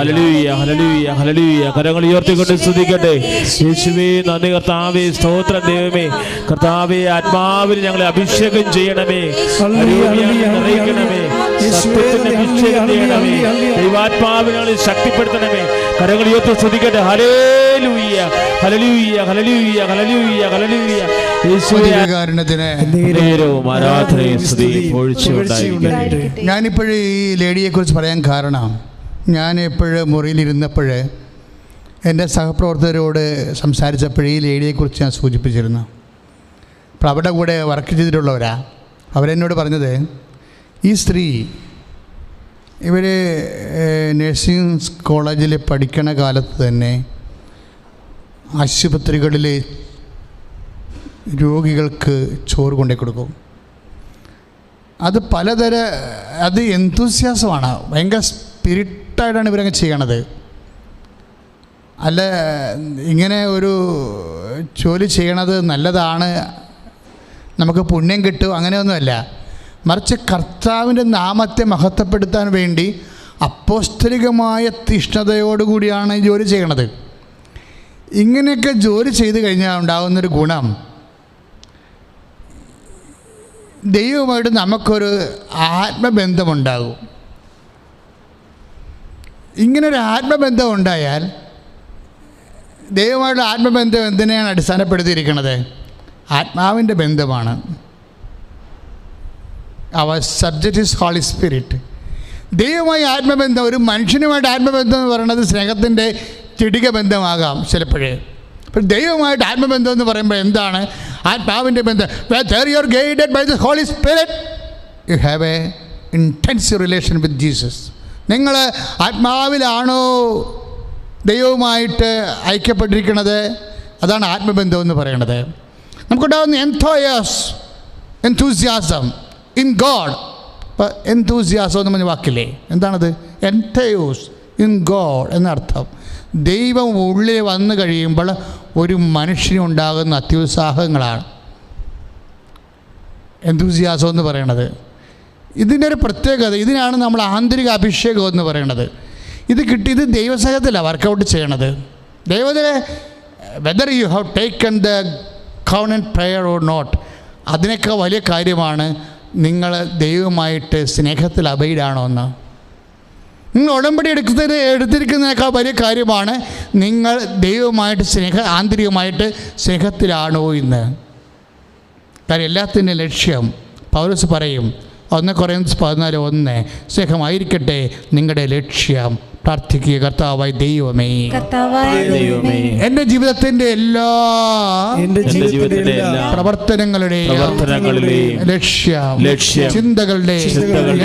hallelujah, hallelujah. കരങ്ങൾ ഉയർത്തിക്കൊണ്ട് സ്തുതിക്കട്ടെ. യേശുവേ നന്ദി. കർത്താവേ സ്തോത്രം. ദൈവമേ കർത്താവേ, ആത്മാവിൽ ഞങ്ങളെ അഭിഷേകം ചെയ്യണമേ. ദൈവാത്മാവിനെ ഞങ്ങളെ ശക്തിപ്പെടുത്തണമേ. കരങ്ങൾ ഉയർത്തി സ്തുതിക്കട്ടെ. Hallelujah, hallelujah, hallelujah, hallelujah, hallelujah. ഞാനിപ്പോഴും ഈ ലേഡിയെക്കുറിച്ച് പറയാൻ കാരണം, ഞാൻ എപ്പോഴും മുറിയിലിരുന്നപ്പോൾ എൻ്റെ സഹപ്രവർത്തകരോട് സംസാരിച്ചപ്പോൾ ഈ ലേഡിയെക്കുറിച്ച് ഞാൻ സൂചിപ്പിച്ചിരുന്നു. അപ്പോൾ അവരുടെ കൂടെ വർക്ക് ചെയ്തിട്ടുള്ളവരാ. അവരെന്നോട് പറഞ്ഞത്, ഈ സ്ത്രീ ഇവർ നഴ്സിംഗ് കോളേജിൽ പഠിക്കണ കാലത്ത് തന്നെ ആശുപത്രികളിൽ രോഗികൾക്ക് ചോറ് കൊണ്ടു കൊടുക്കും. അത് എന്തൂസിയാസമാണ്, ഭയങ്കര സ്പിരിറ്റായിട്ടാണ് ഇവരങ്ങ് ചെയ്യണത്. അല്ല, ഇങ്ങനെ ഒരു ജോലി ചെയ്യണത് നല്ലതാണ്, നമുക്ക് പുണ്യം കിട്ടും, അങ്ങനെയൊന്നുമല്ല. മറിച്ച് കർത്താവിൻ്റെ നാമത്തെ മഹത്വപ്പെടുത്താൻ വേണ്ടി അപ്പോസ്തലികമായ തീഷ്ണതയോടുകൂടിയാണ് ഈ ജോലി ചെയ്യണത്. ഇങ്ങനെയൊക്കെ ജോലി ചെയ്ത് കഴിഞ്ഞാൽ ഉണ്ടാകുന്നൊരു ഗുണം, ദൈവമായിട്ട് നമുക്കൊരു ആത്മബന്ധമുണ്ടാകും. ഇങ്ങനൊരു ആത്മബന്ധം ഉണ്ടായാൽ, ദൈവമായിട്ടുള്ള ആത്മബന്ധം എന്തിനെയാണ് അടിസ്ഥാനപ്പെടുത്തിയിരിക്കുന്നത്? ആത്മാവിൻ്റെ ബന്ധമാണ്. അവർ സബ്ജക്റ്റ് ഈസ് ഹോളി സ്പിരിറ്റ്. ദൈവമായി ആത്മബന്ധം, ഒരു മനുഷ്യനുമായിട്ട് ആത്മബന്ധം എന്ന് പറയുന്നത് സ്നേഹത്തിൻ്റെ ചെടിക ബന്ധമാകാം ചിലപ്പോഴേ. അപ്പോൾ ദൈവമായിട്ട് ആത്മബന്ധം എന്ന് പറയുമ്പോൾ എന്താണ്? ആത്മാവിൻ്റെ ബന്ധം. Where you are guided by the Holy Spirit, you have a intense relation with Jesus. നിങ്ങൾ ആത്മാവിലാണോ ദൈവവുമായിട്ട് ഐക്യപ്പെട്ടിരിക്കുന്നത്? അതാണ് ആത്മബന്ധം എന്ന് പറയുന്നത്. നമുക്കുണ്ടാകുന്ന എൻതൂസിയാസം ഇൻ ഗോഡ്. ഇപ്പം എൻതൂസിയാസം എന്ന് പറഞ്ഞ വാക്കില്ലേ, എന്താണത്? എൻതയോസ് ഇൻ ഗോഡ് എന്നർത്ഥം. ദൈവം ഉള്ളിൽ വന്നു കഴിയുമ്പോൾ ഒരു മനുഷ്യനുണ്ടാകുന്ന അത്യുത്സാഹങ്ങളാണ് എൻതൂസിയാസം എന്ന് പറയണത്. ഇതിൻ്റെ ഒരു പ്രത്യേകത, ഇതിനാണ് നമ്മൾ ആന്തരിക അഭിഷേകം എന്ന് പറയണത്. ഇത് കിട്ടിയത് ദൈവസഹത്തിലാണ് വർക്കൗട്ട് ചെയ്യണത്. ദൈവത്തിലെ whether you have taken the covenant prayer or not, അതിനൊക്കെ വലിയ കാര്യമാണ് നിങ്ങൾ ദൈവമായിട്ട് സ്നേഹത്തിൽ അബൈഡാണോ എന്ന്. നിങ്ങൾ ഉടമ്പടി എടുത്തിരിക്കുന്നതിനേക്കാൾ വലിയ കാര്യമാണ് നിങ്ങൾ ദൈവമായിട്ട് ആന്തരികമായിട്ട് സ്നേഹത്തിലാണോ എന്ന്. കാര്യം എല്ലാത്തിൻ്റെ ലക്ഷ്യം പൗലോസ് പറയും 1 കൊരിന്ത്യർ 14:1 സ്നേഹമായിരിക്കട്ടെ നിങ്ങളുടെ ലക്ഷ്യം. പ്രാർത്ഥിക്കുക, കർത്താവായ ദൈവമേ, എൻ്റെ ജീവിതത്തിൻ്റെ എല്ലാ പ്രവർത്തനങ്ങളുടെയും ലക്ഷ്യം, ചിന്തകളുടെ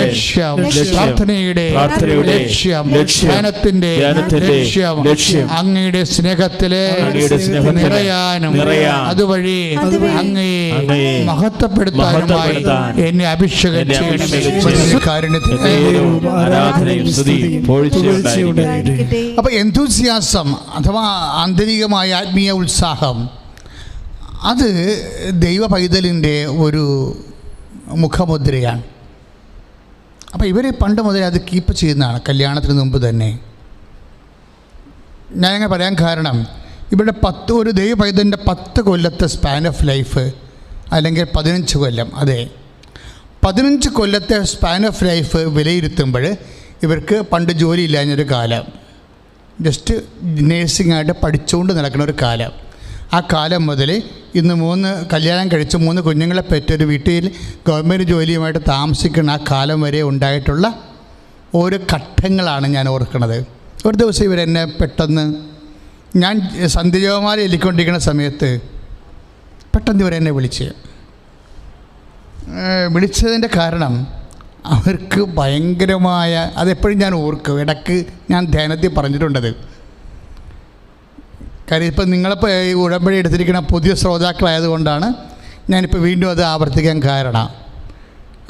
ലക്ഷ്യം, പ്രാർത്ഥനയുടെ ലക്ഷ്യം, ധ്യാനത്തിൻ്റെ ലക്ഷ്യം അങ്ങയുടെ സ്നേഹത്തില് നിറയാനും അതുവഴി അങ്ങയെ മഹത്വപ്പെടുത്താനുമായി എന്നെ അഭിഷേകം ചെയ്യണം. അപ്പോൾ എന്തൂസിയാസം അഥവാ ആന്തരികമായ ആത്മീയ ഉത്സാഹം, അത് ദൈവ പൈതലിൻ്റെ ഒരു മുഖമുദ്രയാണ്. അപ്പോൾ ഇവർ പണ്ട് മുതലേ അത് കീപ്പ് ചെയ്യുന്നതാണ്, കല്യാണത്തിന് മുമ്പ് തന്നെ. ഞാനങ്ങനെ പറയാൻ കാരണം ഇവിടെ ഒരു ദൈവ പൈതലിൻ്റെ 10 കൊല്ലത്തെ സ്പാൻ ഓഫ് ലൈഫ്, അല്ലെങ്കിൽ 15 കൊല്ലം, അതെ 15 കൊല്ലത്തെ സ്പാൻ ഓഫ് ലൈഫ് വിലയിരുത്തുമ്പോൾ ഇവർക്ക് പണ്ട് ജോലി ഇല്ലാഞ്ഞൊരു കാലം, ജസ്റ്റ് നേഴ്സിംഗായിട്ട് പഠിച്ചുകൊണ്ട് നടക്കുന്ന ഒരു കാലം. ആ കാലം മുതൽ ഇന്ന് 3 കല്യാണം കഴിച്ച് 3 കുഞ്ഞുങ്ങളെ പെറ്റൊരു വീട്ടിൽ ഗവൺമെൻറ് ജോലിയുമായിട്ട് താമസിക്കുന്ന ആ കാലം വരെ ഉണ്ടായിട്ടുള്ള ഓരോ ഘട്ടങ്ങളാണ് ഞാൻ ഓർക്കുന്നത്. ഒരു ദിവസം ഇവരെന്നെ പെട്ടെന്ന്, ഞാൻ സന്ധ്യജപമാല എല്ലിക്കൊണ്ടിരിക്കുന്ന സമയത്ത് പെട്ടെന്ന് ഇവരെന്നെ വിളിച്ചതിൻ്റെ കാരണം അവർക്ക് ഭയങ്കരമായ, അതെപ്പോഴും ഞാൻ ഓർക്കും, ഇടയ്ക്ക് ഞാൻ ധ്യാനത്തിൽ പറഞ്ഞിട്ടുണ്ടത്. കാര്യം ഇപ്പം നിങ്ങളിപ്പോൾ ഈ ഉടമ്പടി എടുത്തിരിക്കുന്ന പുതിയ ശ്രോതാക്കളായതുകൊണ്ടാണ് ഞാനിപ്പോൾ വീണ്ടും അത് ആവർത്തിക്കാൻ കാരണം.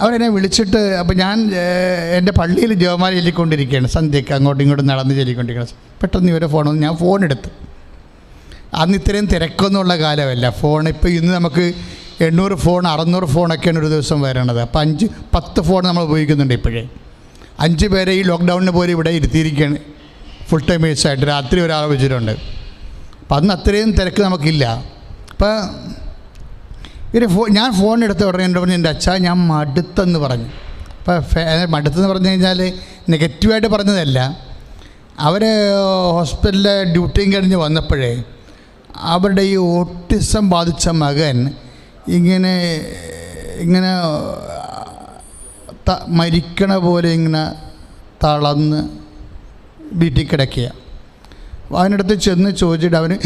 അവരെന്നെ വിളിച്ചിട്ട്, അപ്പോൾ ഞാൻ എൻ്റെ പള്ളിയിൽ ജപമാല ചൊല്ലിക്കൊണ്ടിരിക്കുകയാണ്, സന്ധ്യയ്ക്ക് അങ്ങോട്ടും ഇങ്ങോട്ടും നടന്ന് ചൊല്ലിക്കൊണ്ടിരിക്കുകയാണ്. പെട്ടെന്ന് ഇവരെ ഞാൻ ഫോണെടുത്ത്. അന്ന് ഇത്രയും തിരക്കൊന്നുമുള്ള കാലമല്ല ഫോൺ. ഇപ്പോൾ ഇന്ന് നമുക്ക് 800 ഫോൺ 600 ഫോണൊക്കെയാണ് ഒരു ദിവസം വരണത്. അപ്പോൾ 5-10 ഫോൺ നമ്മൾ ഉപയോഗിക്കുന്നുണ്ട് ഇപ്പോഴേ. 5 പേരെ ഈ ലോക്ക്ഡൗണിന് പോലും ഇവിടെ ഇരുത്തിയിരിക്കുകയാണ് ഫുൾ ടൈമേഴ്സായിട്ട്. രാത്രി ഒരാളെ വെച്ചിട്ടുണ്ട്. അപ്പം അന്ന് അത്രയും തിരക്ക് നമുക്കില്ല. അപ്പോൾ ഞാൻ ഫോൺ എടുത്ത ഉടനെ എൻ്റെ പറഞ്ഞു, എൻ്റെ അച്ഛാ ഞാൻ മടുത്തെന്ന് പറഞ്ഞു. അപ്പോൾ മടുത്തെന്ന് പറഞ്ഞു കഴിഞ്ഞാൽ നെഗറ്റീവായിട്ട് പറഞ്ഞതല്ല, അവർ ഹോസ്പിറ്റലിലെ ഡ്യൂട്ടിയും കഴിഞ്ഞ് വന്നപ്പോഴേ അവരുടെ ഈ ഓട്ടിസം ബാധിച്ച മകൻ ഇങ്ങനെ മരിക്കണ പോലെ ഇങ്ങനെ തളർന്ന് വീട്ടിൽ കിടക്കുക. അവനടുത്ത് ചെന്ന് ചോദിച്ചിട്ട് അവന്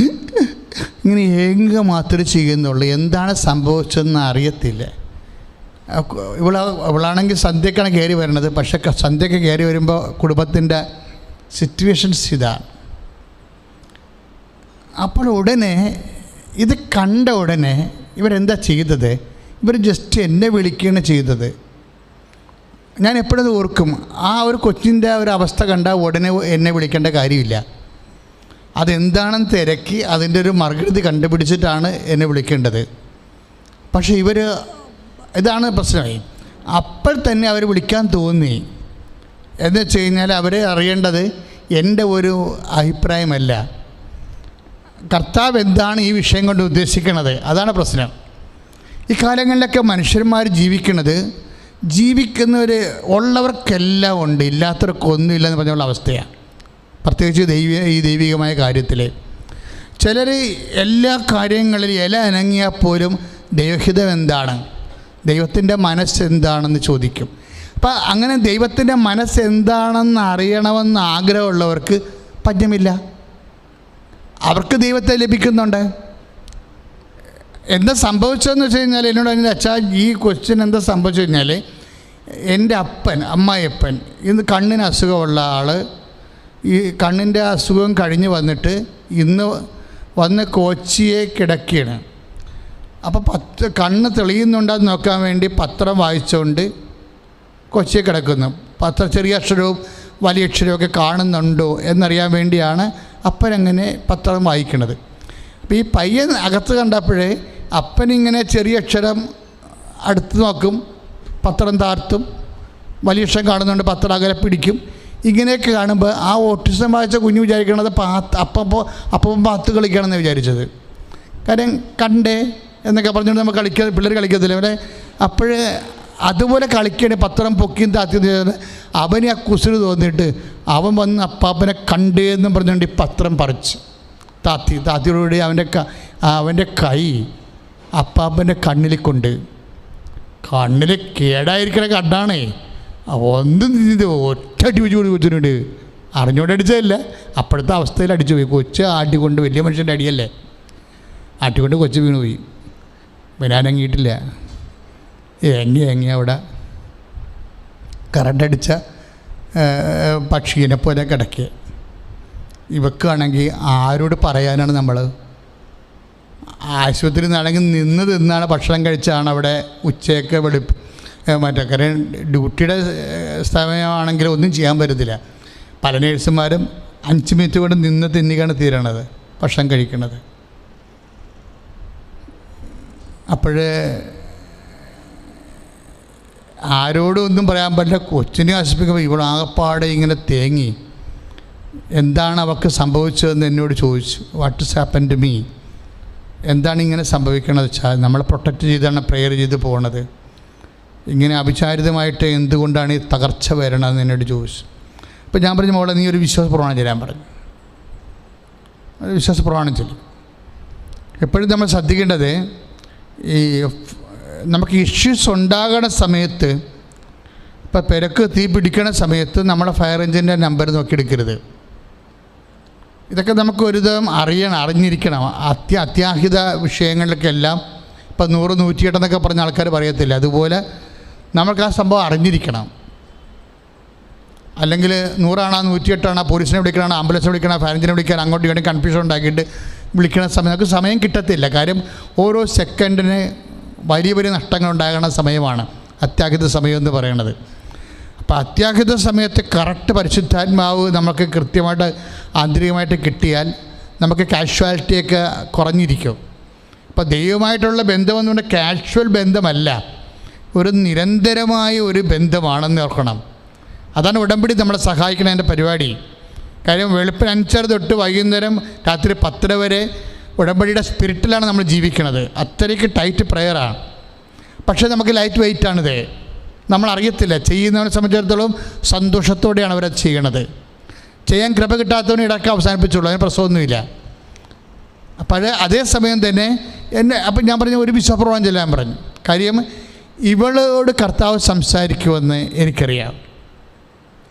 ഇങ്ങനെ ഏക മാത്രമേ ചെയ്യുന്നുള്ളൂ, എന്താണ് സംഭവിച്ചതെന്ന് അറിയത്തില്ല. ഇവളാണെങ്കിൽ സന്ധ്യക്കാണ് കയറി വരുന്നത്. പക്ഷേ സന്ധ്യക്ക് കയറി വരുമ്പോൾ കുടുംബത്തിൻ്റെ സിറ്റുവേഷൻസ് ഇതാണ്. അപ്പോൾ ഉടനെ ഇത് കണ്ട ഉടനെ ഇവരെന്താ ചെയ്തത്? ഇവർ ജസ്റ്റ് എന്നെ വിളിക്കുകയാണ് ചെയ്തത്. ഞാൻ എപ്പോഴും ഓർക്കും, ആ ഒരു കൊച്ചിൻ്റെ ഒരു അവസ്ഥ കണ്ടാൽ ഉടനെ എന്നെ വിളിക്കേണ്ട കാര്യമില്ല. അതെന്താണെന്ന് തിരക്കി അതിൻ്റെ ഒരു മറുകൃതി കണ്ടുപിടിച്ചിട്ടാണ് എന്നെ വിളിക്കേണ്ടത്. പക്ഷേ ഇതാണ് പ്രശ്നമായി. അപ്പോൾ തന്നെ അവർ വിളിക്കാൻ തോന്നി. എന്ന് വെച്ച് കഴിഞ്ഞാൽ അവരെ അറിയേണ്ടത് എൻ്റെ ഒരു അഭിപ്രായമല്ല, കർത്താവ് എന്താണ് ഈ വിഷയം കൊണ്ട് ഉദ്ദേശിക്കുന്നത്, അതാണ് പ്രശ്നം. ഈ കാലങ്ങളിലൊക്കെ മനുഷ്യന്മാർ ജീവിക്കുന്നവർ ഉള്ളവർക്കെല്ലാം ഉണ്ട്, ഇല്ലാത്തവർക്കൊന്നും ഇല്ലെന്ന് പറഞ്ഞുള്ള അവസ്ഥയാണ്. പ്രത്യേകിച്ച് ഈ ദൈവികമായ കാര്യത്തിൽ ചിലർ എല്ലാ കാര്യങ്ങളിലും ഇല അനങ്ങിയാൽ പോലും ദൈവഹിതം എന്താണ്, ദൈവത്തിൻ്റെ മനസ്സെന്താണെന്ന് ചോദിക്കും. അപ്പം അങ്ങനെ ദൈവത്തിൻ്റെ മനസ്സെന്താണെന്ന് അറിയണമെന്ന് ആഗ്രഹമുള്ളവർക്ക് പഞ്ഞമില്ല. അവർക്ക് ദൈവത്തെ ലഭിക്കുന്നുണ്ട്. എന്താ സംഭവിച്ചതെന്ന് വെച്ച് കഴിഞ്ഞാൽ എന്നോട് പറഞ്ഞത്, അച്ഛാ ഈ ക്വസ്റ്റ്യൻ എന്താ സംഭവിച്ചു കഴിഞ്ഞാൽ എൻ്റെ അമ്മായിയപ്പൻ ഇന്ന് കണ്ണിന് അസുഖമുള്ള ആൾ, ഈ കണ്ണിൻ്റെ അസുഖം കഴിഞ്ഞ് വന്നിട്ട് ഇന്ന് വന്ന് കൊച്ചിയെ കിടക്കുകയാണ്. അപ്പോൾ കണ്ണ് തെളിയുന്നുണ്ടെന്ന് നോക്കാൻ വേണ്ടി പത്രം വായിച്ചുകൊണ്ട് കൊച്ചിയെ കിടക്കുന്നു. ചെറിയ അക്ഷരവും വലിയ അക്ഷരമൊക്കെ കാണുന്നുണ്ടോ എന്നറിയാൻ വേണ്ടിയാണ് അപ്പനങ്ങനെ പത്രം വായിക്കുന്നത്. അപ്പോൾ ഈ പയ്യൻ അകത്ത് കണ്ടപ്പോഴേ അപ്പനിങ്ങനെ ചെറിയ അക്ഷരം അടുത്ത് നോക്കും, പത്രം താഴ്ത്തും, വലിയ അക്ഷരം കാണുന്നുണ്ട് പത്രം അകലെ പിടിക്കും. ഇങ്ങനെയൊക്കെ കാണുമ്പോൾ ആ ഓട്ടിസം വായിച്ച കുഞ്ഞ് വിചാരിക്കണത് അപ്പം പാത്ത് കളിക്കണമെന്ന് വിചാരിച്ചത്. കാര്യം കണ്ടേ എന്നൊക്കെ പറഞ്ഞുകൊണ്ട് നമ്മൾ പിള്ളേർ കളിക്കത്തില്ല അവിടെ. അപ്പോഴേ അതുപോലെ കളിക്കണേ പത്രം പൊക്കിയും താത്തിയും അവന് ആ കുസൃതി തോന്നിയിട്ട് അവൻ വന്ന് അപ്പാപ്പനെ കണ്ടേ എന്നും പറഞ്ഞുകൊണ്ട് ഈ പത്രം പറിച്ച് താത്തിയോടുകൂടി അവൻ്റെ കൈ അപ്പാപ്പൻ്റെ കണ്ണിൽ കേടായിരിക്കണ കണ്ണാണേ. ഒന്നും ഒറ്റ അടി വെച്ച് കൊച്ചിനുണ്ട്. അറിഞ്ഞുകൊണ്ട് അടിച്ചതല്ല, അപ്പോഴത്തെ അവസ്ഥയിൽ അടിച്ചു പോയി. കൊച്ച് ആട്ടിക്കൊണ്ട്, വലിയ മനുഷ്യൻ്റെ അടിയല്ലേ, ആട്ടിക്കൊണ്ട് കൊച്ച് വീണുപോയി. വരാനങ്ങിയിട്ടില്ല. എങ്ങി അവിടെ കറണ്ടടിച്ച പക്ഷീനെ പോലെ കിടക്കുക. ഇവക്കാണെങ്കിൽ ആരോട് പറയാനാണ് നമ്മൾ? ആശുപത്രിയിൽ നിന്നാണെങ്കിൽ നിന്നാണ് ഭക്ഷണം കഴിച്ചാണ് അവിടെ ഉച്ചയൊക്കെ കാര്യം ഡ്യൂട്ടിയുടെ സമയമാണെങ്കിൽ ഒന്നും ചെയ്യാൻ പറ്റത്തില്ല. പല നേഴ്സുമാരും 5 മിനിറ്റ് കൊണ്ട് നിന്ന് തിന്നിക്കാണ് തീരണത് ഭക്ഷണം കഴിക്കുന്നത്. അപ്പോഴേ ആരോടും ഒന്നും പറയാൻ പറ്റില്ല. കൊച്ചിനെ ആശിപ്പിക്കുമ്പോൾ ഇവളാകപ്പാടെ ഇങ്ങനെ തേങ്ങി. എന്താണ് അവൾക്ക് സംഭവിച്ചതെന്ന് എന്നോട് ചോദിച്ചു. What is happen to me, എന്താണ് ഇങ്ങനെ സംഭവിക്കണമെന്ന് വെച്ചാൽ നമ്മളെ പ്രൊട്ടക്റ്റ് ചെയ്താണ് പ്രെയർ ചെയ്ത് പോകണത്. ഇങ്ങനെ അവിചാരിതമായിട്ട് എന്തുകൊണ്ടാണ് ഈ തകർച്ച വരണമെന്ന് എന്നോട് ചോദിച്ചു. അപ്പോൾ ഞാൻ പറഞ്ഞു, മോളെ നീ ഒരു വിശ്വാസ പ്രമാണം ചെല്ലാൻ പറഞ്ഞു. വിശ്വാസ പ്രമാണം ചൊല്ലി. എപ്പോഴും നമ്മൾ ശ്രദ്ധിക്കേണ്ടത്, ഈ നമുക്ക് ഇഷ്യൂസ് ഉണ്ടാകണ സമയത്ത്, ഇപ്പോൾ പെരക്ക് തീ പിടിക്കണ സമയത്ത് നമ്മളെ ഫയർ എഞ്ചിൻ്റെ നമ്പർ നോക്കിയെടുക്കരുത്. ഇതൊക്കെ നമുക്ക് ഒരു വിധം അറിഞ്ഞിരിക്കണം. അത്യാഹിത വിഷയങ്ങളിലേക്കെല്ലാം ഇപ്പോൾ 100, 108 എന്നൊക്കെ പറഞ്ഞ ആൾക്കാർ പറയത്തില്ല. അതുപോലെ നമുക്ക് ആ സംഭവം അറിഞ്ഞിരിക്കണം. അല്ലെങ്കിൽ 100 108 പോലീസിനെ വിളിക്കണം, ആംബുലൻസിനെ വിളിക്കണം, ഫയർ എഞ്ചിനെ വിളിക്കാൻ, അങ്ങോട്ടും ഇങ്ങോട്ടും കൺഫ്യൂഷൻ ഉണ്ടാക്കിയിട്ട് വിളിക്കുന്ന സമയം നമുക്ക് സമയം കിട്ടത്തില്ല. കാര്യം ഓരോ സെക്കൻഡിന് വലിയ വലിയ നഷ്ടങ്ങൾ ഉണ്ടാകുന്ന സമയമാണ് അത്യാഹിത സമയം എന്ന് പറയുന്നത്. അപ്പോൾ അത്യാഹിത സമയത്ത് കറക്റ്റ് പരിശുദ്ധാത്മാവ് നമുക്ക് കൃത്യമായിട്ട് ആന്തരികമായിട്ട് കിട്ടിയാൽ നമുക്ക് കാഷ്വാലിറ്റിയൊക്കെ കുറഞ്ഞിരിക്കും. അപ്പോൾ ദൈവമായിട്ടുള്ള ബന്ധമെന്നുകൊണ്ട് കാഷ്വൽ ബന്ധമല്ല, ഒരു നിരന്തരമായ ഒരു ബന്ധമാണെന്ന് ഓർക്കണം. അതാണ് ഉടമ്പടി നമ്മളെ സഹായിക്കണതിൻ്റെ പരിപാടി. കാര്യം വെളുപ്പിന് 5 തൊട്ട് വൈകുന്നേരം രാത്രി 10 വരെ ഉടമ്പടിയുടെ സ്പിരിറ്റിലാണ് നമ്മൾ ജീവിക്കുന്നത്. അത്രയ്ക്ക് ടൈറ്റ് പ്രെയറാണ്. പക്ഷേ നമുക്ക് ലൈറ്റ് വെയിറ്റാണിത്, നമ്മൾ അറിയത്തില്ല. ചെയ്യുന്നവനെ സംബന്ധിച്ചിടത്തോളം സന്തോഷത്തോടെയാണ് അവരത് ചെയ്യണത്. ചെയ്യാൻ കൃപ കിട്ടാത്തവന് ഇടയ്ക്ക് അവസാനിപ്പിച്ചുള്ളൂ, അതിന് പ്രശ്നമൊന്നുമില്ല. അപ്പോൾ അതേസമയം തന്നെ അപ്പം ഞാൻ പറഞ്ഞ ഒരു വിശ്വാസപ്രമാണം ചെല്ലാൻ പറഞ്ഞു. കാര്യം ഇവളോട് കർത്താവ് സംസാരിക്കുമെന്ന് എനിക്കറിയാം.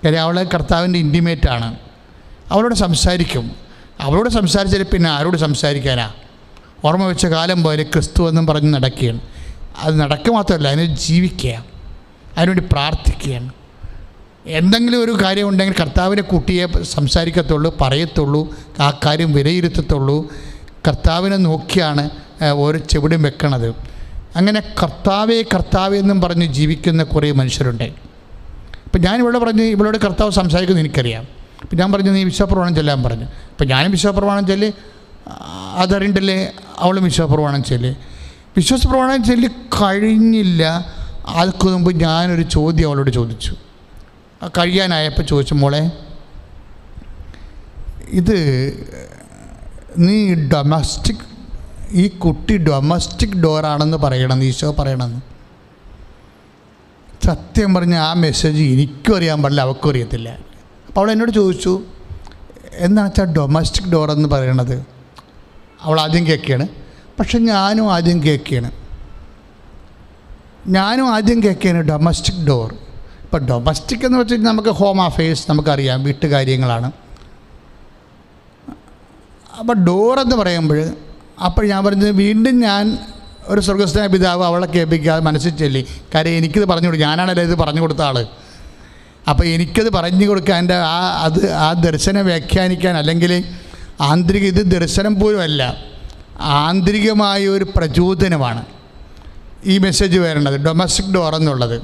കാര്യം അവൾ കർത്താവിൻ്റെ ഇൻറ്റിമേറ്റാണ്. അവളോട് സംസാരിക്കും. അവളോട് സംസാരിച്ചാൽ പിന്നെ ആരോട് സംസാരിക്കാനാ? ഓർമ്മ വെച്ച കാലം പോലെ ക്രിസ്തു എന്നും പറഞ്ഞ് നടക്കുകയാണ്. അത് നടക്കുക മാത്രമല്ല, അതിന് ജീവിക്കുക, അതിനുവേണ്ടി പ്രാർത്ഥിക്കുകയാണ്. എന്തെങ്കിലും ഒരു കാര്യം ഉണ്ടെങ്കിൽ കർത്താവിനെ കൂട്ടിയേ സംസാരിക്കത്തുള്ളൂ, പറയത്തുള്ളൂ, ആ കാര്യം വിലയിരുത്തത്തുള്ളൂ. കർത്താവിനെ നോക്കിയാണ് ഓരോ ചെവിടും വെക്കണത്. അങ്ങനെ കർത്താവേ എന്നും പറഞ്ഞ് ജീവിക്കുന്ന കുറേ മനുഷ്യരുണ്ട്. ഇപ്പം ഞാൻ ഇവളോട് കർത്താവ് സംസാരിക്കുന്നത് എനിക്കറിയാം. അപ്പം ഞാൻ പറഞ്ഞു, നീ വിശ്വാസപ്രമാണം ചെല്ലാൻ പറഞ്ഞു. അപ്പം ഞാനും വിശ്വാസപ്രമാണം ചൊല്ലി, അതറിയണ്ടല്ലേ അവളും വിശ്വാസപ്രമാണം ചൊല്ലി. വിശ്വാസപ്രമാണം ചൊല്ലി കഴിഞ്ഞില്ല, അതിന് മുമ്പ് ഞാനൊരു ചോദ്യം അവളോട് ചോദിച്ചു. കഴിയാനായപ്പോൾ ചോദിച്ചു, മോളെ ഇത് നീ ഈ കുട്ടി ഡൊമസ്റ്റിക് ഡോറാണെന്ന് പറയണമെന്ന് ഈശോ പറയണമെന്ന്. സത്യം പറഞ്ഞ ആ മെസ്സേജ് എനിക്കും അറിയാൻ പാടില്ല, അവൾക്കും അറിയത്തില്ല. അപ്പോൾ അവൾ എന്നോട് ചോദിച്ചു, എന്താണെന്ന് വെച്ചാൽ ഡൊമസ്റ്റിക് ഡോർ എന്ന് പറയണത്. അവൾ ആദ്യം കേൾക്കുകയാണ്, പക്ഷെ ഞാനും ആദ്യം കേൾക്കുകയാണ് ഡൊമസ്റ്റിക് ഡോർ. ഇപ്പോൾ ഡൊമസ്റ്റിക് എന്ന് വെച്ചാൽ നമുക്ക് ഹോം അഫെയർസ് നമുക്കറിയാം, വീട്ടുകാര്യങ്ങളാണ്. അപ്പോൾ ഡോറെന്ന് പറയുമ്പോൾ അപ്പോൾ ഞാൻ പറഞ്ഞത് വീണ്ടും ഞാൻ ഒരു സ്വർഗസ്ഥനായ പിതാവ് അവളെ കേൾപ്പിക്കാതെ മനസ്സിൽ ചൊല്ലി. കാര്യം എനിക്കിത് പറഞ്ഞു കൊടുക്കും, ഞാനാണല്ലോ ഇത് പറഞ്ഞു കൊടുത്ത ആൾ. അപ്പോൾ എനിക്കത് പറഞ്ഞു കൊടുക്കാൻ എൻ്റെ ആ ദർശനം വ്യാഖ്യാനിക്കാൻ, അല്ലെങ്കിൽ ഇത് ദർശനം പോലും അല്ല, ആന്തരികമായ ഒരു പ്രചോദനമാണ് ഈ മെസ്സേജ് വരേണ്ടത്, ഡൊമസ്റ്റിക് ഡോർ എന്നുള്ളത്.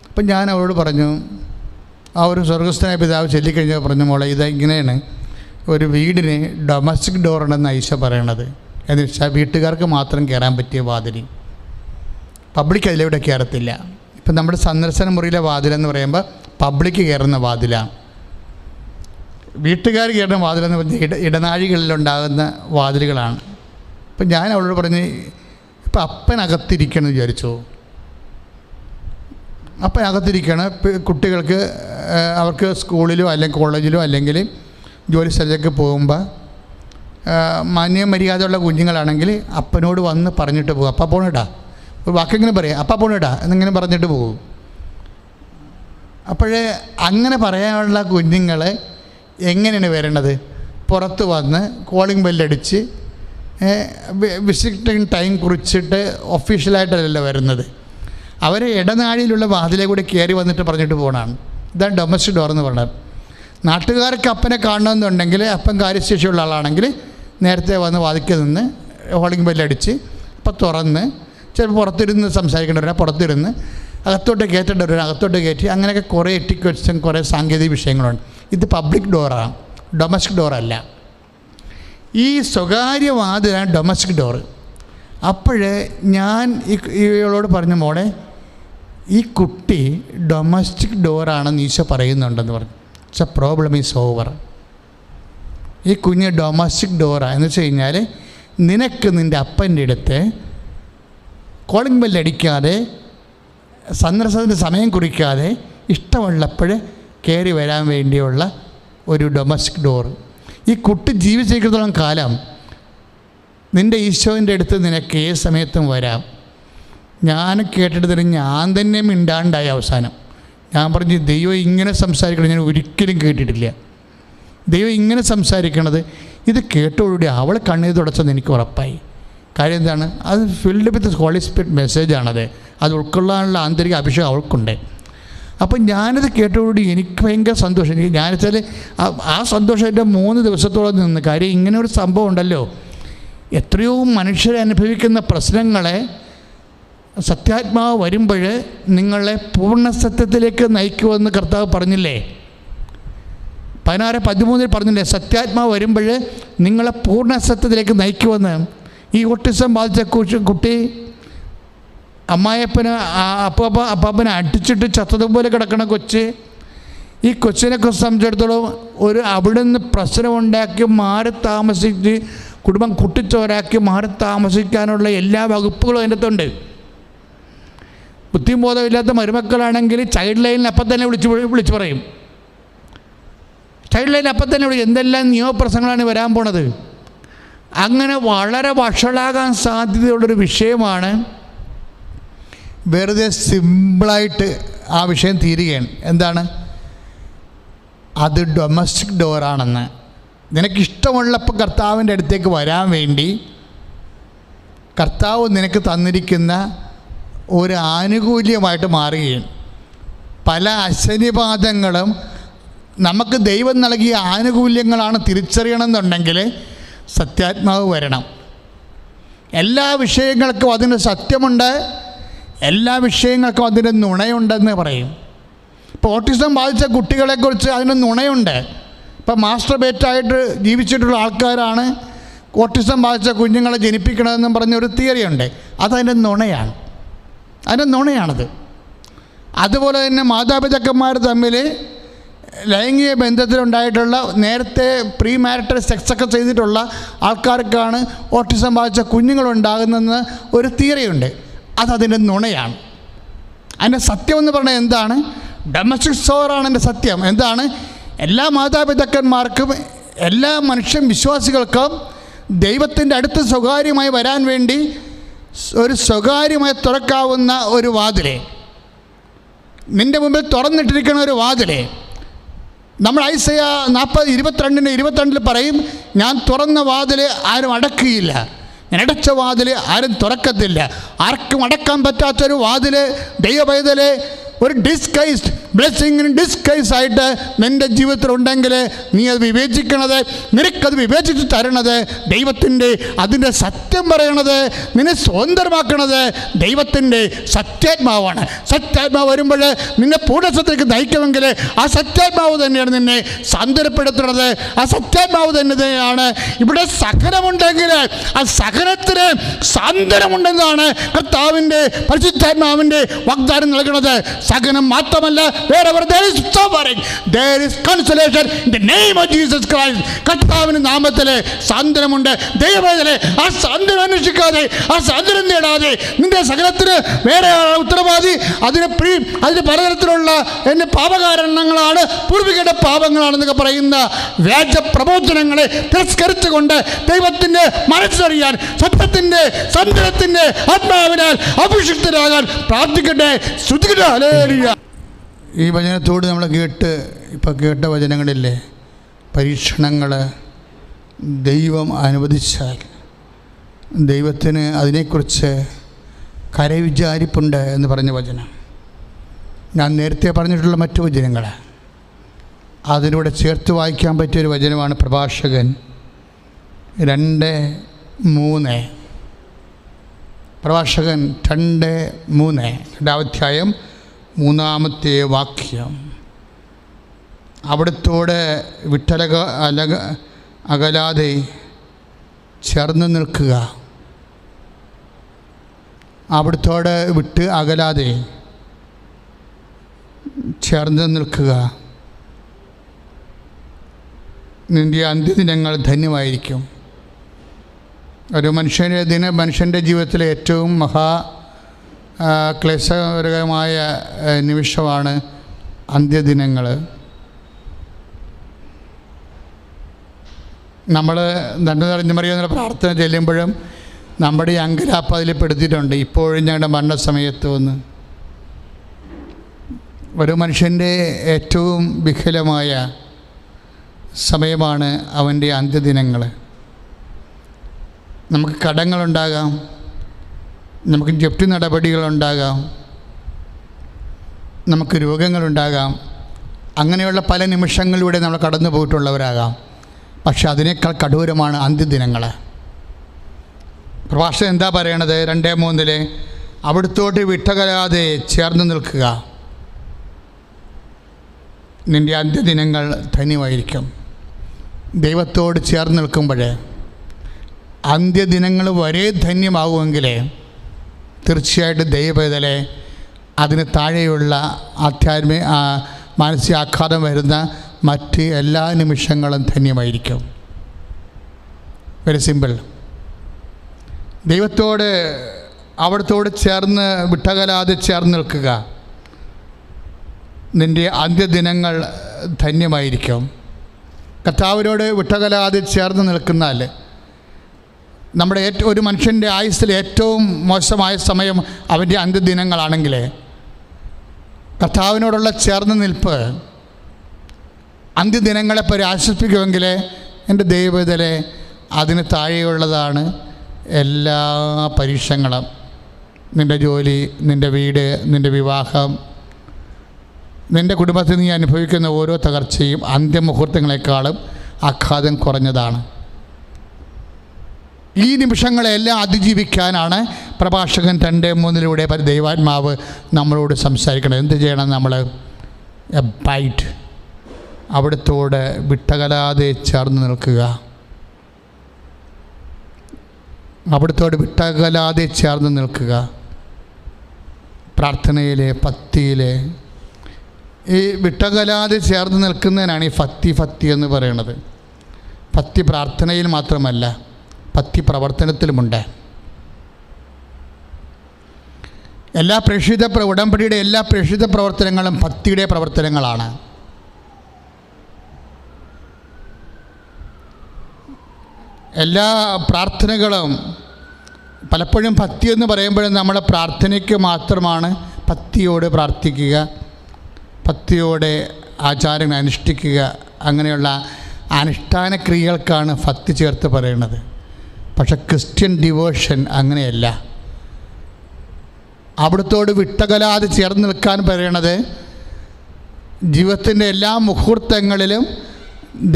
അപ്പം ഞാൻ അവളോട് പറഞ്ഞു, ആ ഒരു സ്വർഗസ്ഥനായ പിതാവ് ചൊല്ലിക്കഴിഞ്ഞാൽ പറഞ്ഞു, മോളെ ഇത് ഇങ്ങനെയാണ്, ഒരു വീടിന് ഡൊമസ്റ്റിക് ഡോർ ഉണ്ടെന്ന് ഈശോ പറയണത്. എന്ന് വെച്ചാൽ വീട്ടുകാർക്ക് മാത്രം കയറാൻ പറ്റിയ വാതിൽ, പബ്ലിക് അതിലൂടെ കയറത്തില്ല. ഇപ്പം നമ്മുടെ സന്ദർശന മുറിയിലെ വാതിലെന്ന് പറയുമ്പോൾ പബ്ലിക് കയറുന്ന വാതിലാണ്. വീട്ടുകാർ കയറുന്ന വാതിലെന്ന് പറഞ്ഞാൽ ഇടനാഴികളിലുണ്ടാകുന്ന വാതിലുകളാണ്. ഇപ്പം ഞാൻ അവളോട് പറഞ്ഞ്, ഇപ്പം അപ്പനകത്തിരിക്കണം എന്ന് വിചാരിച്ചു. അപ്പനകത്തിരിക്കണം, കുട്ടികൾക്ക് അവർക്ക് സ്കൂളിലോ അല്ലെങ്കിൽ കോളേജിലോ അല്ലെങ്കിൽ ജോലി സ്ഥലത്തേക്ക് പോകുമ്പോൾ മാന്യമര്യാദയുള്ള കുഞ്ഞുങ്ങളാണെങ്കിൽ അപ്പനോട് വന്ന് പറഞ്ഞിട്ട് പോകും, അപ്പ പോണിടാ, ഒരു വാക്കെങ്ങനെ പറയാം, അപ്പ പോണിടാ എന്നിങ്ങനെ പറഞ്ഞിട്ട് പോകും. അപ്പോഴേ അങ്ങനെ പറയാനുള്ള കുഞ്ഞുങ്ങൾ എങ്ങനെയാണ് വരേണ്ടത്? പുറത്ത് വന്ന് കോളിംഗ് ബെല്ലടിച്ച് വിസിറ്റിംഗ് ടൈം കുറിച്ചിട്ട് ഒഫീഷ്യലായിട്ടല്ലല്ലോ വരുന്നത്. അവർ ഇടനാഴിയിലുള്ള വാതിലെ കൂടി കയറി വന്നിട്ട് പറഞ്ഞിട്ട് പോകണമാണ്. ഇതാണ് ഡൊമസ്റ്റിക് ഡോർ എന്ന് പറയുന്നത്. നാട്ടുകാർക്ക് അപ്പനെ കാണണമെന്നുണ്ടെങ്കിൽ, അപ്പൻ കാര്യശേഷിയുള്ള ആളാണെങ്കിൽ നേരത്തെ വന്ന് വാതിക്കൽ നിന്ന് കോളിംഗ് ബെല്ലടിച്ച് അപ്പം തുറന്ന്, ചിലപ്പോൾ പുറത്തിരുന്ന് സംസാരിക്കേണ്ടവരാ പുറത്തിരുന്ന്, അകത്തോട്ട് കയറ്റേണ്ടവരാ അകത്തോട്ട് കയറ്റി, അങ്ങനെയൊക്കെ കുറേ എറ്റിക്വറ്റ്സും കുറേ സാങ്കേതിക വിഷയങ്ങളുണ്ട്. ഇത് പബ്ലിക് ഡോറാണ്, ഡൊമസ്റ്റിക് ഡോറല്ല. ഈ സ്വകാര്യ വാതിലാണ് ഡൊമസ്റ്റിക് ഡോറ്. അപ്പോഴേ ഞാൻ ഇവളോട് പറഞ്ഞു, മോളെ ഈ കുട്ടി ഡൊമസ്റ്റിക് ഡോറാണെന്ന് ഈശോ പറയുന്നുണ്ടെന്ന് പറഞ്ഞു. It's A problem is over. ഈ കുഞ്ഞ് ഡൊമസ്റ്റിക് ഡോറാണ് എന്ന് വെച്ച് കഴിഞ്ഞാൽ, നിനക്ക് നിൻ്റെ അപ്പൻ്റെ അടുത്ത് കോളിംഗ് ബെല്ലടിക്കാതെ, സന്ദർശനത്തിന് സമയം കുറിക്കാതെ, ഇഷ്ടമുള്ളപ്പോൾ കയറി വരാൻ വേണ്ടിയുള്ള ഒരു ഡൊമസ്റ്റിക് ഡോർ. ഈ കുട്ടി ജീവിച്ചിരിക്കുന്നിടത്തോളം കാലം നിൻ്റെ ഈശോൻ്റെ അടുത്ത് നിനക്ക് ഏത് സമയത്തും വരാം. ഞാൻ കേട്ടിട്ട് തന്നെ ഞാൻ തന്നെ മിണ്ടാണ്ടായി. അവസാനം ഞാൻ പറഞ്ഞു, ദൈവം ഇങ്ങനെ സംസാരിക്കണം ഞാൻ ഒരിക്കലും കേട്ടിട്ടില്ല. ദൈവം ഇങ്ങനെ സംസാരിക്കണത് ഇത് കേട്ടോടുകൂടി അവൾ കണ്ണീർ തുടച്ചെന്ന് എനിക്ക് ഉറപ്പായി. കാര്യം എന്താണ്? അത് ഫിൽഡ് വിത്ത് ഹോളി സ്പിരിറ്റ് മെസ്സേജാണത്. അത് ഉൾക്കൊള്ളാനുള്ള ആന്തരിക അഭിഷേകം അവൾക്കുണ്ട്. അപ്പം ഞാനത് കേട്ടോടുകൂടി എനിക്ക് ഭയങ്കര സന്തോഷം. ഞാൻ വെച്ചാൽ ആ സന്തോഷം എൻ്റെ 3 ദിവസത്തോളം നിന്ന്. കാര്യം ഇങ്ങനെ ഒരു സംഭവം ഉണ്ടല്ലോ, എത്രയോ മനുഷ്യരെ അനുഭവിക്കുന്ന പ്രശ്നങ്ങളെ സത്യാത്മാവ് വരുമ്പോൾ നിങ്ങളെ പൂർണ്ണസത്യത്തിലേക്ക് നയിക്കുമെന്ന് കർത്താവ് പറഞ്ഞില്ലേ? 16:13 പറഞ്ഞില്ലേ? സത്യാത്മാവ് വരുമ്പോൾ നിങ്ങളെ പൂർണ്ണസത്യത്തിലേക്ക് നയിക്കുമെന്ന്. ഈ ഓട്ടിസം ബാധിച്ച കുട്ടി അമ്മായപ്പന് അപ്പാപ്പനെ അടിച്ചിട്ട് ചത്തതുപോലെ കിടക്കണ കൊച്ച്, ഈ കൊച്ചിനെയൊക്കെ സംബന്ധിച്ചിടത്തോളം അവിടെ നിന്ന് പ്രശ്നമുണ്ടാക്കി മാറി താമസിച്ച് കുടുംബം കുട്ടിച്ചോരാക്കി മാറി താമസിക്കാനുള്ള എല്ലാ വകുപ്പുകളും അതിൻ്റെ അകത്തുണ്ട്. ബുദ്ധിബോധമില്ലാത്ത മരുമക്കളാണെങ്കിൽ ചൈൽഡ് ലൈനിൽ അപ്പം തന്നെ വിളിച്ച് പറയും. ചൈൽഡ് ലൈനിൽ അപ്പം തന്നെ എന്തെല്ലാം നിയമപ്രശ്നങ്ങളാണ് വരാൻ പോണത്. അങ്ങനെ വളരെ വഷളാകാൻ സാധ്യതയുള്ളൊരു വിഷയമാണ്. വെറുതെ സിമ്പിളായിട്ട് ആ വിഷയം തീരുകയാണ്. എന്താണ്? അത് ഡൊമസ്റ്റിക് ഡോറാണെന്ന്. നിനക്കിഷ്ടമുള്ളപ്പോൾ കർത്താവിൻ്റെ അടുത്തേക്ക് വരാൻ വേണ്ടി കർത്താവ് നിനക്ക് തന്നിരിക്കുന്ന ഒരു ആനുകൂല്യമായിട്ട് മാറുകയാണ്. പല അശനിപാതങ്ങളും നമുക്ക് ദൈവം നൽകിയ ആനുകൂല്യങ്ങളാണ് തിരിച്ചറിയണമെന്നുണ്ടെങ്കിൽ സത്യാത്മാവ് വരണം. എല്ലാ വിഷയങ്ങൾക്കും അതിന് സത്യമുണ്ട്, എല്ലാ വിഷയങ്ങൾക്കും അതിൻ്റെ നുണയുണ്ടെന്ന് പറയും. ഇപ്പോൾ ഓട്ടിസം ബാധിച്ച കുട്ടികളെക്കുറിച്ച് അതിന് നുണയുണ്ട്. ഇപ്പം മാസ്റ്റർബേറ്റായിട്ട് ജീവിച്ചിട്ടുള്ള ആൾക്കാരാണ് ഓട്ടിസം ബാധിച്ച കുഞ്ഞുങ്ങളെ ജനിപ്പിക്കണമെന്നും പറഞ്ഞൊരു തിയറിയുണ്ട്. അതതിൻ്റെ നുണയാണ്, അതിൻ്റെ നുണയാണത്. അതുപോലെ തന്നെ മാതാപിതാക്കന്മാർ തമ്മിൽ ലൈംഗിക ബന്ധത്തിലുണ്ടായിട്ടുള്ള നേരത്തെ പ്രീ മാരിറ്റൽ സെക്സൊക്കെ ചെയ്തിട്ടുള്ള ആൾക്കാർക്കാണ് ഓട്ടിസം ബാധിച്ച കുഞ്ഞുങ്ങളുണ്ടാകുന്നതെന്ന് ഒരു തിയറിയുണ്ട്. അതതിൻ്റെ നുണയാണ്. അതിൻ്റെ സത്യമെന്ന് പറഞ്ഞാൽ എന്താണ്? ഡൊമസ്റ്റിക് ഡോറാണ് എൻ്റെ സത്യം. എന്താണ്? എല്ലാ മാതാപിതാക്കന്മാർക്കും എല്ലാ മനുഷ്യ വിശ്വാസികൾക്കും ദൈവത്തിൻ്റെ അടുത്ത് സ്വകാര്യമായി വരാൻ വേണ്ടി ഒരു സ്വകാര്യമായി തുറക്കാവുന്ന ഒരു വാതിലെ, നിൻ്റെ മുമ്പിൽ തുറന്നിട്ടിരിക്കുന്ന ഒരു വാതിലെ. നമ്മൾ ഐസയ്യാ 40:22 പറയും, ഞാൻ തുറന്ന വാതിൽ ആരും അടക്കുകയില്ല, അടച്ച വാതിൽ ആരും തുറക്കത്തില്ല. ആർക്കും അടക്കാൻ പറ്റാത്തൊരു വാതിൽ ദൈവപൈതലെ ഒരു ഡിസ്കൈസ്ഡ് ബ്ലെസ്സിങ്ങിന് ഡിസ്കൈസായിട്ട് നിൻ്റെ ജീവിതത്തിൽ ഉണ്ടെങ്കിൽ നീ അത് വിവേചിക്കണത്, നിനക്കത് വിവേചിച്ച് തരണത് ദൈവത്തിൻ്റെ അതിൻ്റെ സത്യം പറയണത്, നിന്നെ സ്വതന്ത്രമാക്കണത് ദൈവത്തിൻ്റെ സത്യാത്മാവാണ്. സത്യാത്മാവ് വരുമ്പോൾ നിന്നെ പൂർണ്ണസത്തേക്ക് നയിക്കുമെങ്കിൽ ആ സത്യാത്മാവ് തന്നെയാണ് നിന്നെ സാന്ത്വനപ്പെടുത്തുന്നത്. ആ സത്യാത്മാവ് തന്നെയാണ് ഇവിടെ സഹനമുണ്ടെങ്കിൽ ആ സഹനത്തിന് സാന്ത്വനമുണ്ടെന്നാണ് കർത്താവിൻ്റെ പരിശുദ്ധാത്മാവിൻ്റെ വാഗ്ദാനം നൽകുന്നത്. സഹനം മാത്രമല്ല, കർത്താവിന്റെ നാമത്തിൽ സാന്ത്വനമുണ്ട്. ദൈവവേദന ആ സാന്ത്വനം അന്വേഷിക്കാതെ, ആ സാന്ത്വനം നേടാതെ നിന്റെ സകലത്തിന് വേറെ ഉത്തരവാദി. അതിന് പലതരത്തിലുള്ള എൻ്റെ പാപകാരണങ്ങളാണ്, പൂർവികരുടെ പാപങ്ങളാണെന്നൊക്കെ പറയുന്ന വ്യാജ പ്രബോധനങ്ങളെ തിരസ്കരിച്ചുകൊണ്ട് ദൈവത്തിൻ്റെ മനസ്സറിയാൻ, സത്യത്തിൻ്റെ സാന്ത്വനത്തിൻ്റെ ആത്മാവിനാൽ അഭിഷിക്തരാകാൻ പ്രാർത്ഥിക്കട്ടെ. സ്തുതിക്കട്ടെ. ഹല്ലേലൂയ. ഈ വചനത്തോട് നമ്മൾ ഇപ്പോൾ കേട്ട വചനങ്ങളില്ലേ, പരീക്ഷണങ്ങൾ ദൈവം അനുവദിച്ചാൽ ദൈവത്തിന് അതിനെക്കുറിച്ച് കരവിചാരിപ്പുണ്ട് എന്ന് പറഞ്ഞ വചനം, ഞാൻ നേരത്തെ പറഞ്ഞിട്ടുള്ള മറ്റു വചനങ്ങൾ അതിലൂടെ ചേർത്ത് വായിക്കാൻ പറ്റിയൊരു വചനമാണ് പ്രഭാഷകൻ 2:3. പ്രഭാഷകൻ 2:3, 2-ാം അധ്യായം 3-ാമത്തെ വാക്യം. അവിടുത്തോട് അകലാതെ ചേർന്ന് നിൽക്കുക. അവിടുത്തോട് വിട്ട് അകലാതെ ചേർന്ന് നിൽക്കുക. നിൻ്റെ അന്ത്യദിനങ്ങൾ ധന്യമായിരിക്കും. ഒരു മനുഷ്യൻ്റെ ജീവിതത്തിലെ ഏറ്റവും ക്ലേശകരമായ നിമിഷമാണ് അന്ത്യദിനങ്ങൾ. നമ്മൾ നന്മ നിറഞ്ഞ മറിയുന്ന പ്രാർത്ഥന ചെല്ലുമ്പോഴും നമ്മുടെ ഈ അങ്കലാപ്പ് അതിൽ പെടുത്തിയിട്ടുണ്ട്. ഇപ്പോഴും ഞങ്ങളുടെ മരണസമയത്ത് വന്ന് ഒരു മനുഷ്യൻ്റെ ഏറ്റവും വികലമായ സമയമാണ് അവൻ്റെ അന്ത്യദിനങ്ങൾ. നമുക്ക് കടങ്ങളുണ്ടാകാം, നമുക്ക് ജപ്തി നടപടികളുണ്ടാകാം, നമുക്ക് രോഗങ്ങളുണ്ടാകാം. അങ്ങനെയുള്ള പല നിമിഷങ്ങളിലൂടെ നമ്മൾ കടന്നു പോയിട്ടുള്ളവരാകാം. പക്ഷെ അതിനേക്കാൾ കഠോരമാണ് അന്ത്യദിനങ്ങൾ. പ്രഭാഷകൻ എന്താ പറയണത്? 2:3 അവിടുത്തോട്ട് വിട്ടകലാതെ ചേർന്ന് നിൽക്കുക. നിൻ്റെ അന്ത്യദിനങ്ങൾ ധന്യമായിരിക്കും. ദൈവത്തോട് ചേർന്ന് നിൽക്കുമ്പോൾ അന്ത്യദിനങ്ങൾ വരെ ധന്യമാകുമെങ്കിൽ തീർച്ചയായിട്ടും ദൈവവേദലെ അതിന് താഴെയുള്ള മാനസികാഘാതം വരുന്ന മറ്റ് എല്ലാ നിമിഷങ്ങളും ധന്യമായിരിക്കും. Very simple. ദൈവത്തോട് അവിടത്തോട് ചേർന്ന് വിട്ടകലാതെ ചേർന്ന് നിൽക്കുക. നിൻ്റെ അന്ത്യദിനങ്ങൾ ധന്യമായിരിക്കും. കർത്താവിനോട് വിട്ടകലാതെ ചേർന്ന് നിൽക്കുന്നാൽ നമ്മുടെ ഒരു മനുഷ്യൻ്റെ ആയുസ്സിൽ ഏറ്റവും മോശമായ സമയം അവൻ്റെ അന്ത്യദിനങ്ങളാണെങ്കിൽ കർത്താവിനോടുള്ള ചേർന്ന് നിൽപ്പ് അന്ത്യദിനങ്ങളെ ആശ്വസിപ്പിക്കുമെങ്കിൽ എൻ്റെ ദൈവവേദലെ അതിന് താഴെയുള്ളതാണ് എല്ലാ പരീക്ഷങ്ങളും. നിൻ്റെ ജോലി, നിൻ്റെ വീട്, നിൻ്റെ വിവാഹം, നിൻ്റെ കുടുംബത്തിൽ നീ അനുഭവിക്കുന്ന ഓരോ തകർച്ചയും അന്ത്യമുഹൂർത്തങ്ങളെക്കാളും ആഘാതം കുറഞ്ഞതാണ്. ഈ നിമിഷങ്ങളെല്ലാം അതിജീവിക്കാനാണ് പ്രഭാഷകൻ 2:3 ദൈവാത്മാവ് നമ്മളോട് സംസാരിക്കണം. എന്ത് ചെയ്യണം? നമ്മൾ ബൈറ്റ് അവിടുത്തോട് വിട്ടകലാതെ ചേർന്ന് നിൽക്കുക. അവിടുത്തോട് വിട്ടകലാതെ ചേർന്ന് നിൽക്കുക. പ്രാർത്ഥനയിലെ, ഭക്തിയിലെ ഈ വിട്ടകലാതെ ചേർന്ന് നിൽക്കുന്നതിനാണ് ഈ ഭക്തി എന്ന് പറയുന്നത്. ഭക്തി പ്രാർത്ഥനയിൽ മാത്രമല്ല, ഭക്തി പ്രവർത്തനത്തിലുമുണ്ട്. എല്ലാ ഉടമ്പടിയുടെ എല്ലാ പ്രേക്ഷിത പ്രവർത്തനങ്ങളും ഭക്തിയുടെ പ്രവർത്തനങ്ങളാണ്. എല്ലാ പ്രാർത്ഥനകളും പലപ്പോഴും ഭക്തി എന്ന് പറയുമ്പോഴും നമ്മുടെ പ്രാർത്ഥനയ്ക്ക് മാത്രമാണ് ഭക്തിയോട് പ്രാർത്ഥിക്കുക, ഭക്തിയോടെ ആചാരങ്ങൾ അനുഷ്ഠിക്കുക, അങ്ങനെയുള്ള അനുഷ്ഠാന ക്രിയകൾക്കാണ് ഭക്തി ചേർത്ത് പറയുന്നത്. പക്ഷെ ക്രിസ്ത്യൻ ഡിവോഷൻ അങ്ങനെയല്ല. അവിടുത്തോട് വിട്ടകലാതെ ചേർന്ന് നിൽക്കാൻ പറയണത് ജീവിതത്തിൻ്റെ എല്ലാ മുഹൂർത്തങ്ങളിലും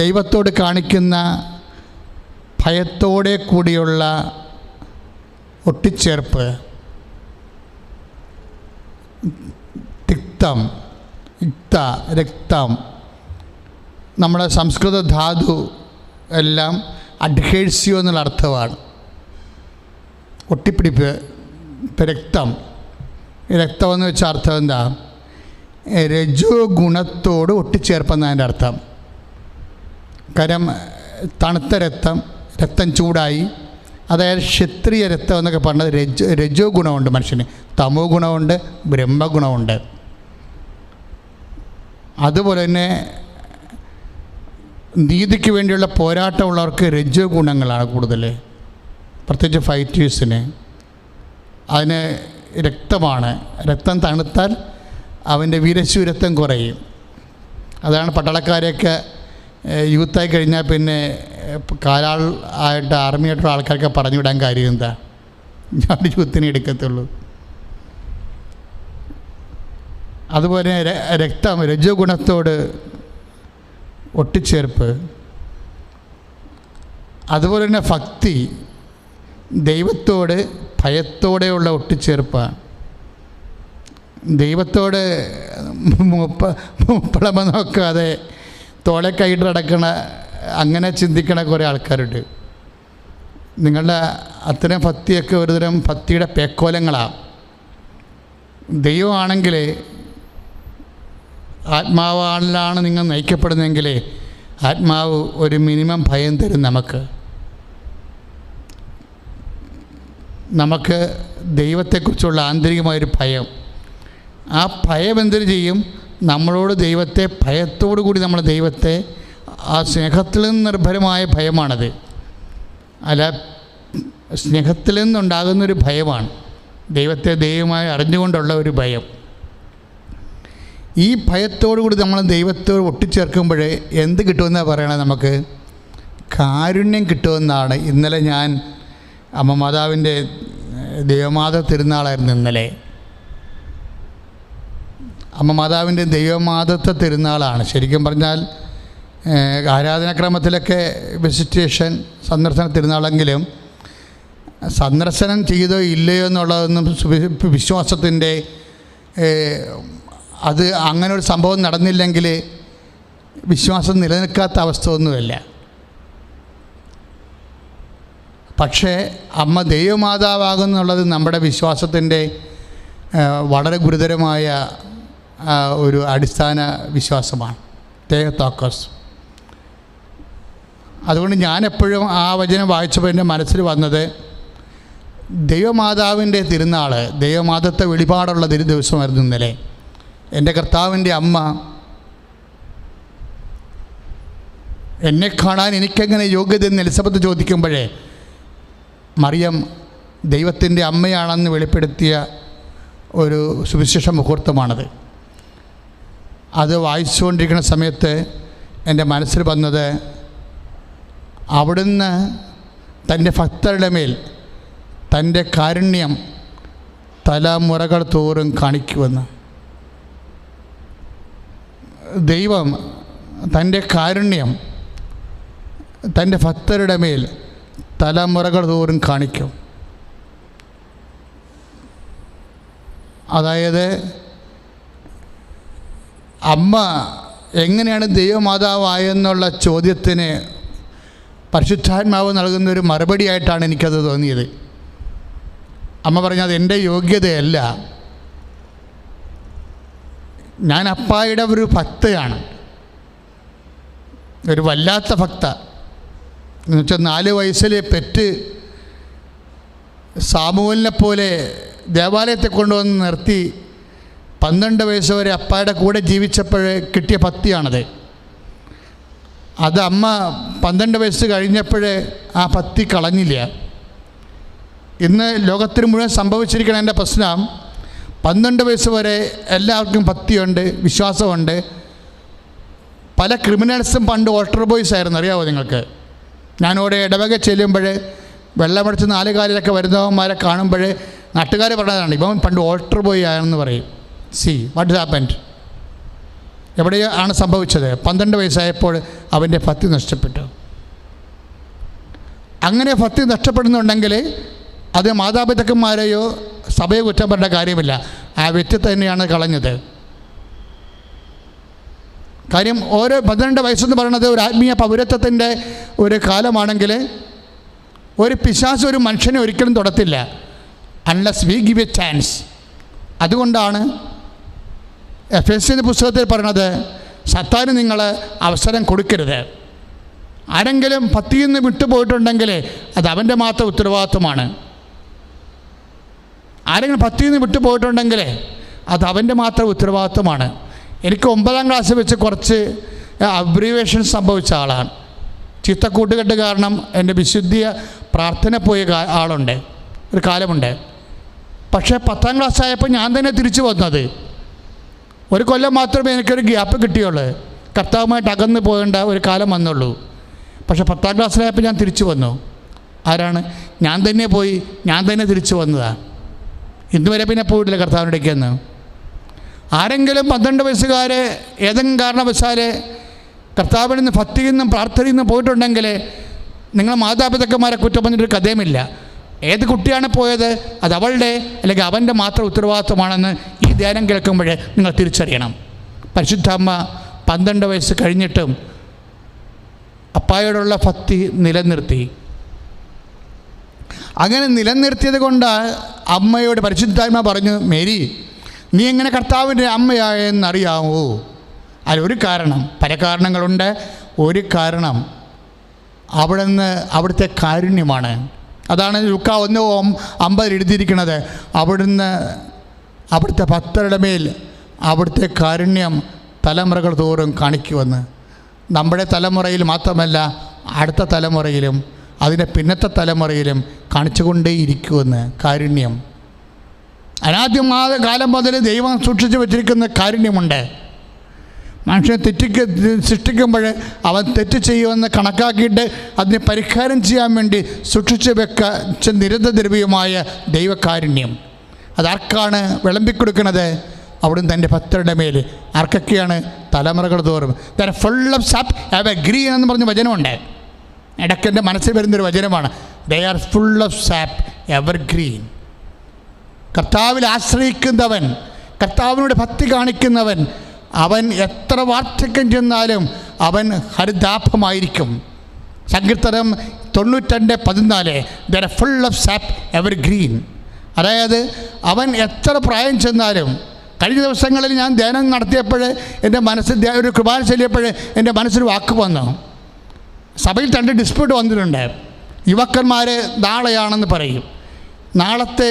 ദൈവത്തോട് കാണിക്കുന്ന ഭയത്തോടെ കൂടിയുള്ള ഒട്ടിച്ചേർപ്പ്. തിക്തം, ഇക്ത, രക്തം, നമ്മുടെ സംസ്കൃത ധാതു എല്ലാം അഡ്ഹേഴ്സിയോ എന്നുള്ള അർത്ഥമാണ്. ഒട്ടിപ്പിടിപ്പ്. ഇപ്പം രക്തം എന്ന് വെച്ച അർത്ഥം എന്താ? രജോ ഗുണത്തോട് ഒട്ടിച്ചേർപ്പെന്നതിൻ്റെ അർത്ഥം. കാരണം തണുത്ത രക്തം ചൂടായി, അതായത് ക്ഷത്രിയ രക്തം എന്നൊക്കെ പറഞ്ഞത് രജോ ഗുണമുണ്ട് മനുഷ്യന്, തമോ ഗുണമുണ്ട്, ബ്രഹ്മഗുണമുണ്ട്. അതുപോലെ തന്നെ നീതിക്ക് വേണ്ടിയുള്ള പോരാട്ടമുള്ളവർക്ക് രജോ ഗുണങ്ങളാണ് കൂടുതൽ, പ്രത്യേകിച്ച് ഫൈറ്റേഴ്സിന്. അതിന് രക്തമാണ്. രക്തം തണുത്താൽ അവൻ്റെ വീരശൂരത്വം കുറയും. അതാണ് പട്ടാളക്കാരെയൊക്കെ യൂത്തായി കഴിഞ്ഞാൽ പിന്നെ കാലാൾ ആയിട്ട് ആർമിയായിട്ടുള്ള ആൾക്കാരൊക്കെ പറഞ്ഞു വിടാൻ കാര്യം എന്താ? ഞാൻ യൂത്തിനെ എടുക്കത്തുള്ളൂ. അതുപോലെ രക്തം രജോ ഗുണത്തോട് ഒട്ടിച്ചേർപ്പ്. അതുപോലെ തന്നെ ഭക്തി ദൈവത്തോട് ഭയത്തോടെയുള്ള ഒട്ടിച്ചേർപ്പാണ്. ദൈവത്തോട് മുപ്പളമ നോക്കാതെ തോളെ കൈയിട്ട് നടക്കണ, അങ്ങനെ ചിന്തിക്കണ കുറേ ആൾക്കാരുണ്ട്. നിങ്ങളുടെ അത്തരം ഭക്തിയൊക്കെ ഒരുതരം ഭക്തിയുടെ പേക്കോലങ്ങളാണ്. ദൈവമാണെങ്കിൽ, ആത്മാവാണ് നിങ്ങൾ നയിക്കപ്പെടുന്നതെങ്കിൽ ആത്മാവ് ഒരു മിനിമം ഭയം തരും നമുക്ക് ദൈവത്തെക്കുറിച്ചുള്ള ആന്തരികമായൊരു ഭയം. ആ ഭയം എന്തൊരു ചെയ്യും? നമ്മളോട് ദൈവത്തെ ഭയത്തോടു കൂടി നമ്മൾ ദൈവത്തെ, ആ സ്നേഹത്തിൽ നിന്ന് നിർഭരമായ ഭയമാണത്. അല്ല, സ്നേഹത്തിൽ നിന്നുണ്ടാകുന്നൊരു ഭയമാണ്, ദൈവത്തെ ദൈവമായി അറിഞ്ഞുകൊണ്ടുള്ള ഒരു ഭയം. ഈ ഭയത്തോടു കൂടി നമ്മൾ ദൈവത്തോട് ഒട്ടിച്ചേർക്കുമ്പോൾ എന്ത് കിട്ടുമെന്നാണ് പറയണത്? നമുക്ക് കാരുണ്യം കിട്ടുമെന്നാണ്. ഇന്നലെ ഞാൻ അമ്മ മാതാവിൻ്റെ ദൈവമാത തിരുനാളായിരുന്നു ഇന്നലെ. അമ്മ മാതാവിൻ്റെ ദൈവമാതത്വ തിരുനാളാണ്. ശരിക്കും പറഞ്ഞാൽ ആരാധനാക്രമത്തിലൊക്കെ വിസിറ്റേഷൻ, സന്ദർശന തിരുനാളെങ്കിലും സന്ദർശനം ചെയ്തോ ഇല്ലയോ എന്നുള്ളതൊന്നും വിശ്വാസത്തിൻ്റെ, അത് അങ്ങനെ ഒരു സംഭവം നടന്നില്ലെങ്കിൽ വിശ്വാസം നിലനിൽക്കാത്ത അവസ്ഥ ഒന്നുമല്ല. പക്ഷേ അമ്മ ദൈവമാതാവാകുന്നുള്ളത് നമ്മുടെ വിശ്വാസത്തിൻ്റെ വളരെ ഗുരുതരമായ ഒരു അടിസ്ഥാന വിശ്വാസമാണ്, തേയോത്തോക്കോസ്. അതുകൊണ്ട് ഞാനെപ്പോഴും ആ വചനം വായിച്ചപ്പോൾ എൻ്റെ മനസ്സിൽ വന്നത് ദൈവമാതാവിൻ്റെ തിരുനാൾ, ദൈവമാതത്തെ വെളിപാടുള്ള ദിവസമായിരുന്നു ഇന്നലെ. എൻ്റെ കർത്താവിൻ്റെ അമ്മ എന്നെ കാണാൻ എനിക്കെങ്ങനെ യോഗ്യതയെന്ന് എലിസബത്ത് ചോദിക്കുമ്പോഴേ മറിയം ദൈവത്തിൻ്റെ അമ്മയാണെന്ന് വെളിപ്പെടുത്തിയ ഒരു സുവിശേഷ മുഹൂർത്തമാണത്. അത് വായിച്ചുകൊണ്ടിരിക്കുന്ന സമയത്ത് എൻ്റെ മനസ്സിൽ വന്നത്, അവിടുന്ന് തൻ്റെ ഭക്തരുടെ മേൽ തൻ്റെ കാരുണ്യം തലമുറകൾ തോറും കാണിക്കുമെന്ന്. ദൈവം തൻ്റെ കാരുണ്യം തൻ്റെ ഭക്തരുടെ മേൽ തലമുറകൾ തോറും കാണിക്കും. അതായത് അമ്മ എങ്ങനെയാണ് ദൈവമാതാവായെന്നുള്ള ചോദ്യത്തിന് പരിശുദ്ധാത്മാവ് നൽകുന്നൊരു മറുപടിയായിട്ടാണ് എനിക്കത് തോന്നിയത്. അമ്മ പറഞ്ഞത് എൻ്റെ യോഗ്യതയല്ല, ഞാൻ അപ്പായുടെ ഒരു ഭക്തയാണ്, ഒരു വല്ലാത്ത ഭക്ത. എന്നുവെച്ചാൽ 4 വയസ്സിൽ പെറ്റ് സാമുവലിനെ പോലെ ദേവാലയത്തെ കൊണ്ടുവന്ന് നിർത്തി 12 വയസ്സ് വരെ അപ്പായുടെ കൂടെ ജീവിച്ചപ്പോൾ കിട്ടിയ ഭക്തിയാണത്. അത് അമ്മ 12 വയസ്സ് കഴിഞ്ഞപ്പോൾ ആ ഭക്തി കളഞ്ഞില്ല. ഇന്ന് ലോകത്തിന് മുഴുവൻ സംഭവിച്ചിരിക്കണ എൻ്റെ പ്രശ്നം, 12 വയസ്സ് വരെ എല്ലാവർക്കും ഭക്തിയുണ്ട്, വിശ്വാസമുണ്ട്. പല ക്രിമിനൽസും പണ്ട് ഓൾട്ടർ ബോയ്സ് ആയിരുന്നു, അറിയാമോ നിങ്ങൾക്ക്? ഞാനിവിടെ ഇടവക ചെല്ലുമ്പോൾ വെള്ളമടിച്ച് 4 കാലിലൊക്കെ വരുന്നവന്മാരെ കാണുമ്പോൾ നാട്ടുകാർ പറഞ്ഞതാണ്, ഇവൻ പണ്ട് ഓൾട്ടർ ബോയ് ആണെന്ന് പറയും. സി വാട്ട് ഹാപ്പൻഡ്, എവിടെയാണ് സംഭവിച്ചത്? 12 വയസ്സായപ്പോൾ അവൻ്റെ ഭക്തി നഷ്ടപ്പെട്ടു. അങ്ങനെ ഭക്തി നഷ്ടപ്പെടുന്നുണ്ടെങ്കിൽ അത് മാതാപിതാക്കന്മാരെയോ സഭയെ കുറ്റം പറയേണ്ട കാര്യമില്ല, ആ വ്യക്തി തന്നെയാണ് കളഞ്ഞത്. കാര്യം ഓരോ 12 വയസ്സെന്ന് പറയുന്നത് ഒരു ആത്മീയ പൗരത്വത്തിൻ്റെ ഒരു കാലമാണെങ്കിൽ ഒരു പിശാച് ഒരു മനുഷ്യനെ ഒരിക്കലും തൊടത്തില്ല unless we give a chance. അതുകൊണ്ടാണ് എഫേസ്യരുടെ പുസ്തകത്തിൽ പറയുന്നത്, സത്താന് നിങ്ങൾ അവസരം കൊടുക്കരുത്. ആരെങ്കിലും ഭക്തിയിൽ നിന്ന് വിട്ടുപോയിട്ടുണ്ടെങ്കിൽ അത് അവൻ്റെ മാത്രം ഉത്തരവാദിത്വമാണ്. ആരെങ്കിലും ഭക്തിയിൽ നിന്ന് വിട്ടുപോയിട്ടുണ്ടെങ്കിൽ അത് അവൻ്റെ മാത്രം ഉത്തരവാദിത്വമാണ്. എനിക്ക് 9ാം ക്ലാസ്സിൽ വെച്ച് കുറച്ച് അബ്രീവേഷൻ സംഭവിച്ച ആളാണ്. ചിത്തക്കൂട്ടുകെട്ട് കാരണം എൻ്റെ വിശുദ്ധിയ പ്രാർത്ഥന പോയ ആളുണ്ട്, ഒരു കാലമുണ്ട്. പക്ഷേ 10ാം ക്ലാസ് ആയപ്പോൾ ഞാൻ തന്നെ തിരിച്ചു വന്നത്. 1 കൊല്ലം മാത്രമേ എനിക്കൊരു ഗ്യാപ്പ് കിട്ടിയുള്ളൂ, കർത്താവുമായിട്ട് അകന്ന് പോകേണ്ട ഒരു കാലം വന്നുള്ളൂ. പക്ഷേ 10ാം ക്ലാസ്സിലായപ്പോൾ ഞാൻ തിരിച്ചു വന്നു. ആരാണ്? ഞാൻ തന്നെ പോയി, ഞാൻ തന്നെ തിരിച്ചു വന്നതാണ്. ഇന്നുവരെ പിന്നെ പോയിട്ടില്ല കർത്താവിനിടയ്ക്കെന്ന്. ആരെങ്കിലും 12 വയസ്സുകാർ ഏതെങ്കിലും കാരണവശാൽ കർത്താവിൽ നിന്ന് ഭക്തിയിൽ നിന്നും പ്രാർത്ഥനയിൽ നിന്നും പോയിട്ടുണ്ടെങ്കിൽ നിങ്ങൾ മാതാപിതാക്കന്മാരെ കുറ്റം പറഞ്ഞിട്ടൊരു കഥയുമില്ല. ഏത് കുട്ടിയാണ് പോയത്, അത് അവളുടെ അല്ലെങ്കിൽ അവൻ്റെ മാത്രം ഉത്തരവാദിത്വമാണെന്ന് ഈ ധ്യാനം കേൾക്കുമ്പോൾ നിങ്ങൾ തിരിച്ചറിയണം. പരിശുദ്ധാമ്മ 12 വയസ്സ് കഴിഞ്ഞിട്ടും അപ്പായോടുള്ള ഭക്തി നിലനിർത്തി. അങ്ങനെ നിലനിർത്തിയത് കൊണ്ട് അമ്മയോട് പരിശുദ്ധാത്മ പറഞ്ഞു, മേരി നീ എങ്ങനെ കർത്താവിൻ്റെ അമ്മയായെന്നറിയാമോ? അതിലൊരു കാരണം, പല കാരണങ്ങളുണ്ട്. ഒരു കാരണം അവിടുത്തെ കാരുണ്യമാണ്. അതാണ് ലൂക്കാ 1:50 എഴുതിയിരിക്കുന്നത്. അവിടുത്തെ ഭക്തരുടെ മേൽ അവിടുത്തെ കാരുണ്യം തലമുറകൾ തോറും കാണിക്കുമെന്ന്. നമ്മുടെ തലമുറയിൽ മാത്രമല്ല, അടുത്ത തലമുറയിലും അതിൻ്റെ പിന്നത്തെ തലമുറയിലും കാണിച്ചുകൊണ്ടേയിരിക്കുമെന്ന് കാരുണ്യം. അനാദ്യമായ കാലം മുതൽ ദൈവം സൂക്ഷിച്ചു വച്ചിരിക്കുന്ന കാരുണ്യമുണ്ട്. മനുഷ്യനെ സൃഷ്ടിക്കുമ്പോൾ അവൻ തെറ്റ് ചെയ്യുമെന്ന് കണക്കാക്കിയിട്ട് അതിനെ പരിഹാരം ചെയ്യാൻ വേണ്ടി സൂക്ഷിച്ചു വെച്ച നിരന്തരദ്രവ്യമായ ദൈവകാരുണ്യം. അതാർക്കാണ് വിളമ്പിക്കൊടുക്കുന്നത്? അവിടുന്ന് തൻ്റെ ഭക്തരുടെ മേൽ. ആർക്കൊക്കെയാണ്? തലമുറകൾ തോറും. There full of sap have A green എന്ന് പറഞ്ഞ വചനമുണ്ട്. ഇടയ്ക്ക് എൻ്റെ മനസ്സിൽ വരുന്നൊരു വചനമാണ്, they are full of sap ever green. കർത്താവിൽ ആശ്രയിക്കുന്നവൻ, കർത്താവിനോട് ഭക്തി കാണിക്കുന്നവൻ, അവൻ എത്ര വാർദ്ധക്യം ചെന്നാലും അവൻ ഹരിതാഭമായിരിക്കും. സങ്കീർത്തനം 92:14 there are full of sap ever green. അതായത് അവൻ എത്ര പ്രായം ചെന്നാലും. കഴിഞ്ഞ ദിവസങ്ങളിൽ ഞാൻ ധ്യാനം നടത്തിയപ്പോൾ എൻ്റെ മനസ്സിൽ ഒരു കുർബാന ചൊല്ലിയപ്പോൾ എൻ്റെ മനസ്സിൽ വാക്ക് വന്നു. സഭയിൽ 2 ഡിസ്പ്യൂട്ട് വന്നിട്ടുണ്ട്. യുവാക്കന്മാർ നാളെയാണെന്ന് പറയും, നാളത്തെ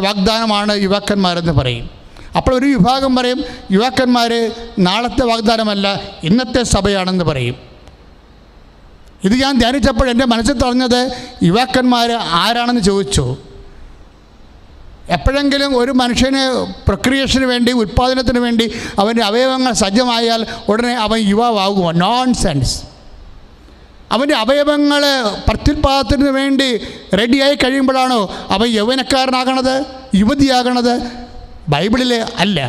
വാഗ്ദാനമാണ് യുവാക്കന്മാരെന്ന് പറയും. അപ്പോൾ ഒരു വിഭാഗം പറയും യുവാക്കന്മാർ നാളത്തെ വാഗ്ദാനമല്ല, ഇന്നത്തെ സഭയാണെന്ന് പറയും. ഇത് ഞാൻ ധ്യാനിച്ചപ്പോൾ എൻ്റെ മനസ്സിൽ പറഞ്ഞത്, യുവാക്കന്മാർ ആരാണെന്ന് ചോദിച്ചു. എപ്പോഴെങ്കിലും ഒരു മനുഷ്യന് പ്രക്രിയേഷന് വേണ്ടി, ഉൽപ്പാദനത്തിന് വേണ്ടി അവൻ്റെ അവയവങ്ങൾ സജ്ജമായാൽ ഉടനെ അവൻ യുവാവാകുമോ? നോൺസെൻസ്. അവൻ്റെ അവയവങ്ങൾ പ്രത്യുൽപാദനത്തിന് വേണ്ടി റെഡിയായി കഴിയുമ്പോഴാണോ അവൻ യൗവനക്കാരനാകണത്, യുവതിയാകണത്? ബൈബിളിൽ അല്ല.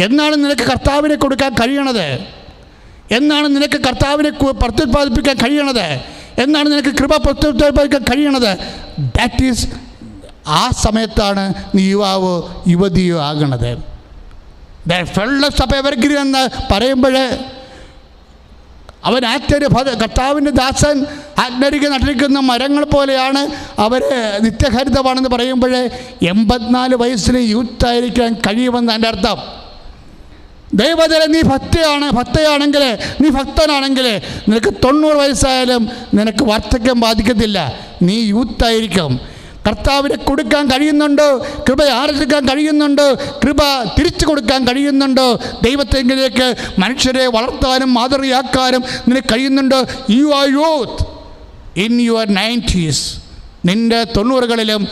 എന്നാണ് നിനക്ക് കർത്താവിനെ കൊടുക്കാൻ കഴിയണത്? എന്നാണ് നിനക്ക് കർത്താവിനെ പ്രത്യുൽപാദിപ്പിക്കാൻ കഴിയണത്? എന്നാണ് നിനക്ക് കൃപ പ്രത്യുൽപാദിപ്പിക്കാൻ കഴിയണത്? ദാറ്റ് ഈസ്, ആ സമയത്താണ് നീ യുവാവോ യുവതിയോ ആകണത്. എവർഗ്രീൻ എന്ന് പറയുമ്പോൾ അവൻ കർത്താവിൻ്റെ ദാസൻ ആജ്ഞരിക്ക് നട്ടിരിക്കുന്ന മരങ്ങൾ പോലെയാണ്, അവർ നിത്യഹരിതമാണെന്ന് പറയുമ്പോൾ 84 വയസ്സിൽ യൂത്തായിരിക്കാൻ കഴിയുമെന്ന് എൻ്റെ അർത്ഥം. ദൈവത്തിലെ നീ ഭക്തയാണെങ്കിൽ, നീ ഭക്തനാണെങ്കിൽ നിനക്ക് 90 വയസ്സായാലും നിനക്ക് വാർദ്ധക്യം ബാധിക്കത്തില്ല. നീ യൂത്തായിരിക്കും. കർത്താവിനെ കൊടുക്കാൻ കഴിയുന്നുണ്ടോ? കൃപ ആർജിക്കാൻ കഴിയുന്നുണ്ടോ? കൃപ തിരിച്ചു കൊടുക്കാൻ കഴിയുന്നുണ്ടോ? ദൈവത്തെങ്കിലേക്ക് മനുഷ്യരെ വളർത്താനും മാതൃകയാക്കാനും നിനക്ക് കഴിയുന്നുണ്ടോ? You are youth in your 90s. നിൻ്റെ 90കളിലും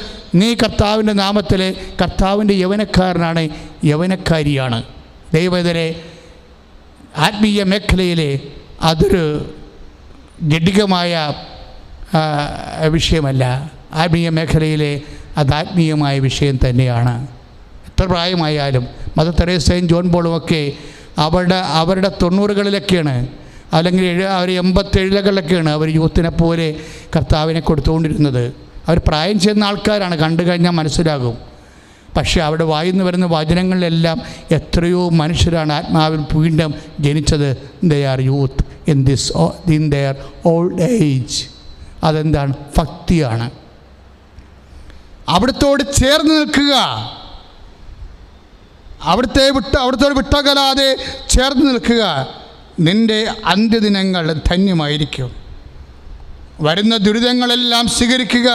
നീ കർത്താവിൻ്റെ നാമത്തിൽ കർത്താവിൻ്റെ യൗവനക്കാരനാണ്, യൗവനക്കാരിയാണ്. ദൈവത്തിലെ ആത്മീയ മേഖലയിലെ അതൊരു ജഡികമായ വിഷയമല്ല. ആത്മീയ മേഖലയിലെ അത് ആത്മീയമായ വിഷയം തന്നെയാണ്. എത്ര പ്രായമായാലും മദർ തെരേസയും ജോൺ പോളുമൊക്കെ അവരുടെ 90കളിലൊക്കെയാണ്, അല്ലെങ്കിൽ അവർ 87കളിലൊക്കെയാണ് അവർ യൂത്തിനെ പോലെ കർത്താവിനെ കൊടുത്തുകൊണ്ടിരുന്നത്. അവർ പ്രായം ചെയ്യുന്ന ആൾക്കാരാണ്, കണ്ടു കഴിഞ്ഞാൽ മനസ്സിലാകും. പക്ഷേ അവിടെ വായിന്ന് വരുന്ന വചനങ്ങളിലെല്ലാം എത്രയോ മനുഷ്യരാണ് ആത്മാവിൽ വീണ്ടും ജനിച്ചത്. They are youth in there old age. അതെന്താണ്? ഭക്തിയാണ്. അവിടുത്തോട് ചേർന്ന് നിൽക്കുക, അവിടുത്തോട് വിട്ടകലാതെ ചേർന്ന് നിൽക്കുക. നിൻ്റെ അന്ത്യദിനങ്ങൾ ധന്യമായിരിക്കും. വരുന്ന ദുരിതങ്ങളെല്ലാം സ്വീകരിക്കുക.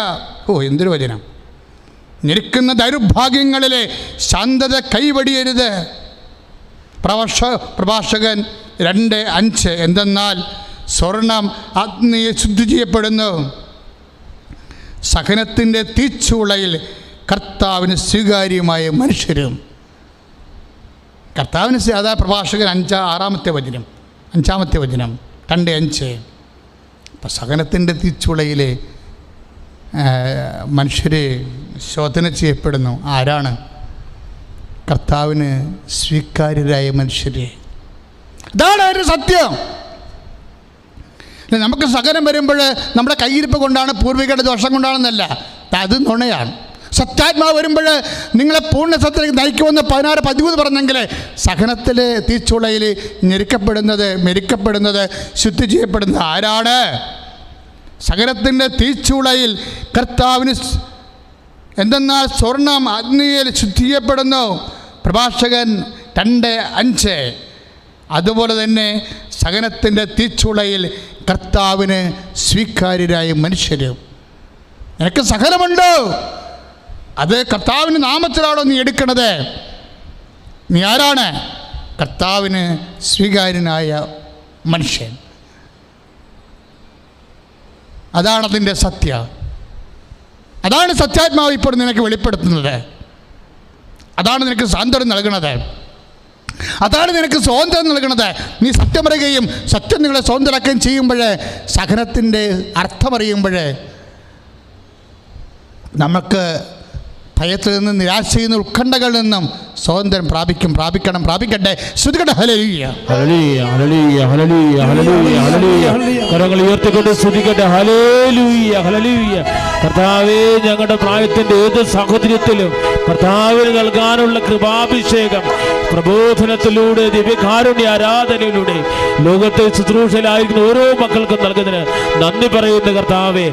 എന്തൊരു വചനം! ഞെരുക്കുന്ന ദൗർഭാഗ്യങ്ങളിലെ ശാന്തത കൈവടിയരുത്. പ്രഭാഷകൻ 2:5. എന്തെന്നാൽ സ്വർണം അഗ്നിയെ ശുദ്ധി ചെയ്യപ്പെടുന്നു, സഹനത്തിൻ്റെ തീച്ചൂളയിൽ കർത്താവിന് സ്വീകാര്യമായ മനുഷ്യരും. കർത്താവിന് അതാ പ്രഭാഷകൻ 5-6 വചനം 2:5. അപ്പം സഹനത്തിൻ്റെ തീച്ചൂളയിൽ മനുഷ്യരെ ശോധന ചെയ്യപ്പെടുന്നു. ആരാണ്? കർത്താവിന് സ്വീകാര്യരായ മനുഷ്യരെ. ഇതാണ് ഒരു സത്യം. നമുക്ക് സഹനം വരുമ്പോൾ നമ്മുടെ കയ്യിരിപ്പ് കൊണ്ടാണ്, പൂർവികരുടെ ദോഷം കൊണ്ടാണെന്നല്ല, അത് നുണയാണ്. സത്യാത്മാവ് വരുമ്പോൾ നിങ്ങളെ പൂർണ്ണ സത്യത്തിലേക്ക് നയിക്കുമെന്ന് 16-13 പറഞ്ഞെങ്കിൽ സഹനത്തിലെ തീച്ചുളയിൽ മെരിക്കപ്പെടുന്നത് ശുദ്ധി ചെയ്യപ്പെടുന്നത് ആരാണ്? സഹനത്തിൻ്റെ തീച്ചുളയിൽ കർത്താവിന്. എന്തെന്നാൽ സ്വർണം അഗ്നിയിൽ ശുദ്ധി ചെയ്യപ്പെടുന്നു. പ്രഭാഷകൻ 2:5. അതുപോലെ തന്നെ സഹനത്തിൻ്റെ തീച്ചുളയിൽ കർത്താവിന് സ്വീകാര്യരായ മനുഷ്യരും. നിനക്ക് സഹനമുണ്ടോ? അത് കർത്താവിന് നാമത്തിലാണോ നീ എടുക്കണത്? നീ ആരാണ്? കർത്താവിന് സ്വീകാര്യനായ മനുഷ്യൻ. അതാണതിൻ്റെ സത്യം. അതാണ് സത്യാത്മാവ് ഇപ്പോൾ നിനക്ക് വെളിപ്പെടുത്തുന്നത്. അതാണ് നിനക്ക് സാന്ത്വനം നൽകുന്നത്. അതാണ് നിനക്ക് സ്വാതന്ത്ര്യം നൽകുന്നത്. നീ സത്യം പറയുകയും സത്യം നിങ്ങളെ സ്വതന്ത്രമാക്കുകയും ചെയ്യുമ്പോൾ, സഹനത്തിൻ്റെ അർത്ഥമറിയുമ്പോൾ നമുക്ക് ഭയത്തിൽ നിന്നും നിരാശയിൽ നിന്നും ഉത്കണ്ഠകളിൽ നിന്നും സ്വാതന്ത്ര്യം പ്രാപിക്കട്ടെ. ശ്രുതികട്ടെ. Hallelujah, hallelujah, hallelujah, hallelujah, hallelujah, hallelujah. കരങ്ങൾ ഉയർത്തിക്കൊണ്ട് സ്തുതിക്കട്ടെ. Hallelujah, hallelujah. കർത്താവേ, ഞങ്ങളുടെ പ്രായത്തിൻ്റെ ഏത് സാഹചര്യത്തിലും കർത്താവിന് നൽകാനുള്ള കൃപാഭിഷേകം പ്രബോധനത്തിലൂടെ, ദിവ്യകാരുണ്യ ആരാധനയിലൂടെ ലോകത്തെ ശുശ്രൂഷയിലായിരിക്കുന്ന ഓരോ മക്കൾക്കും നൽകുന്നതിന് നന്ദി പറയുന്നു കർത്താവേ.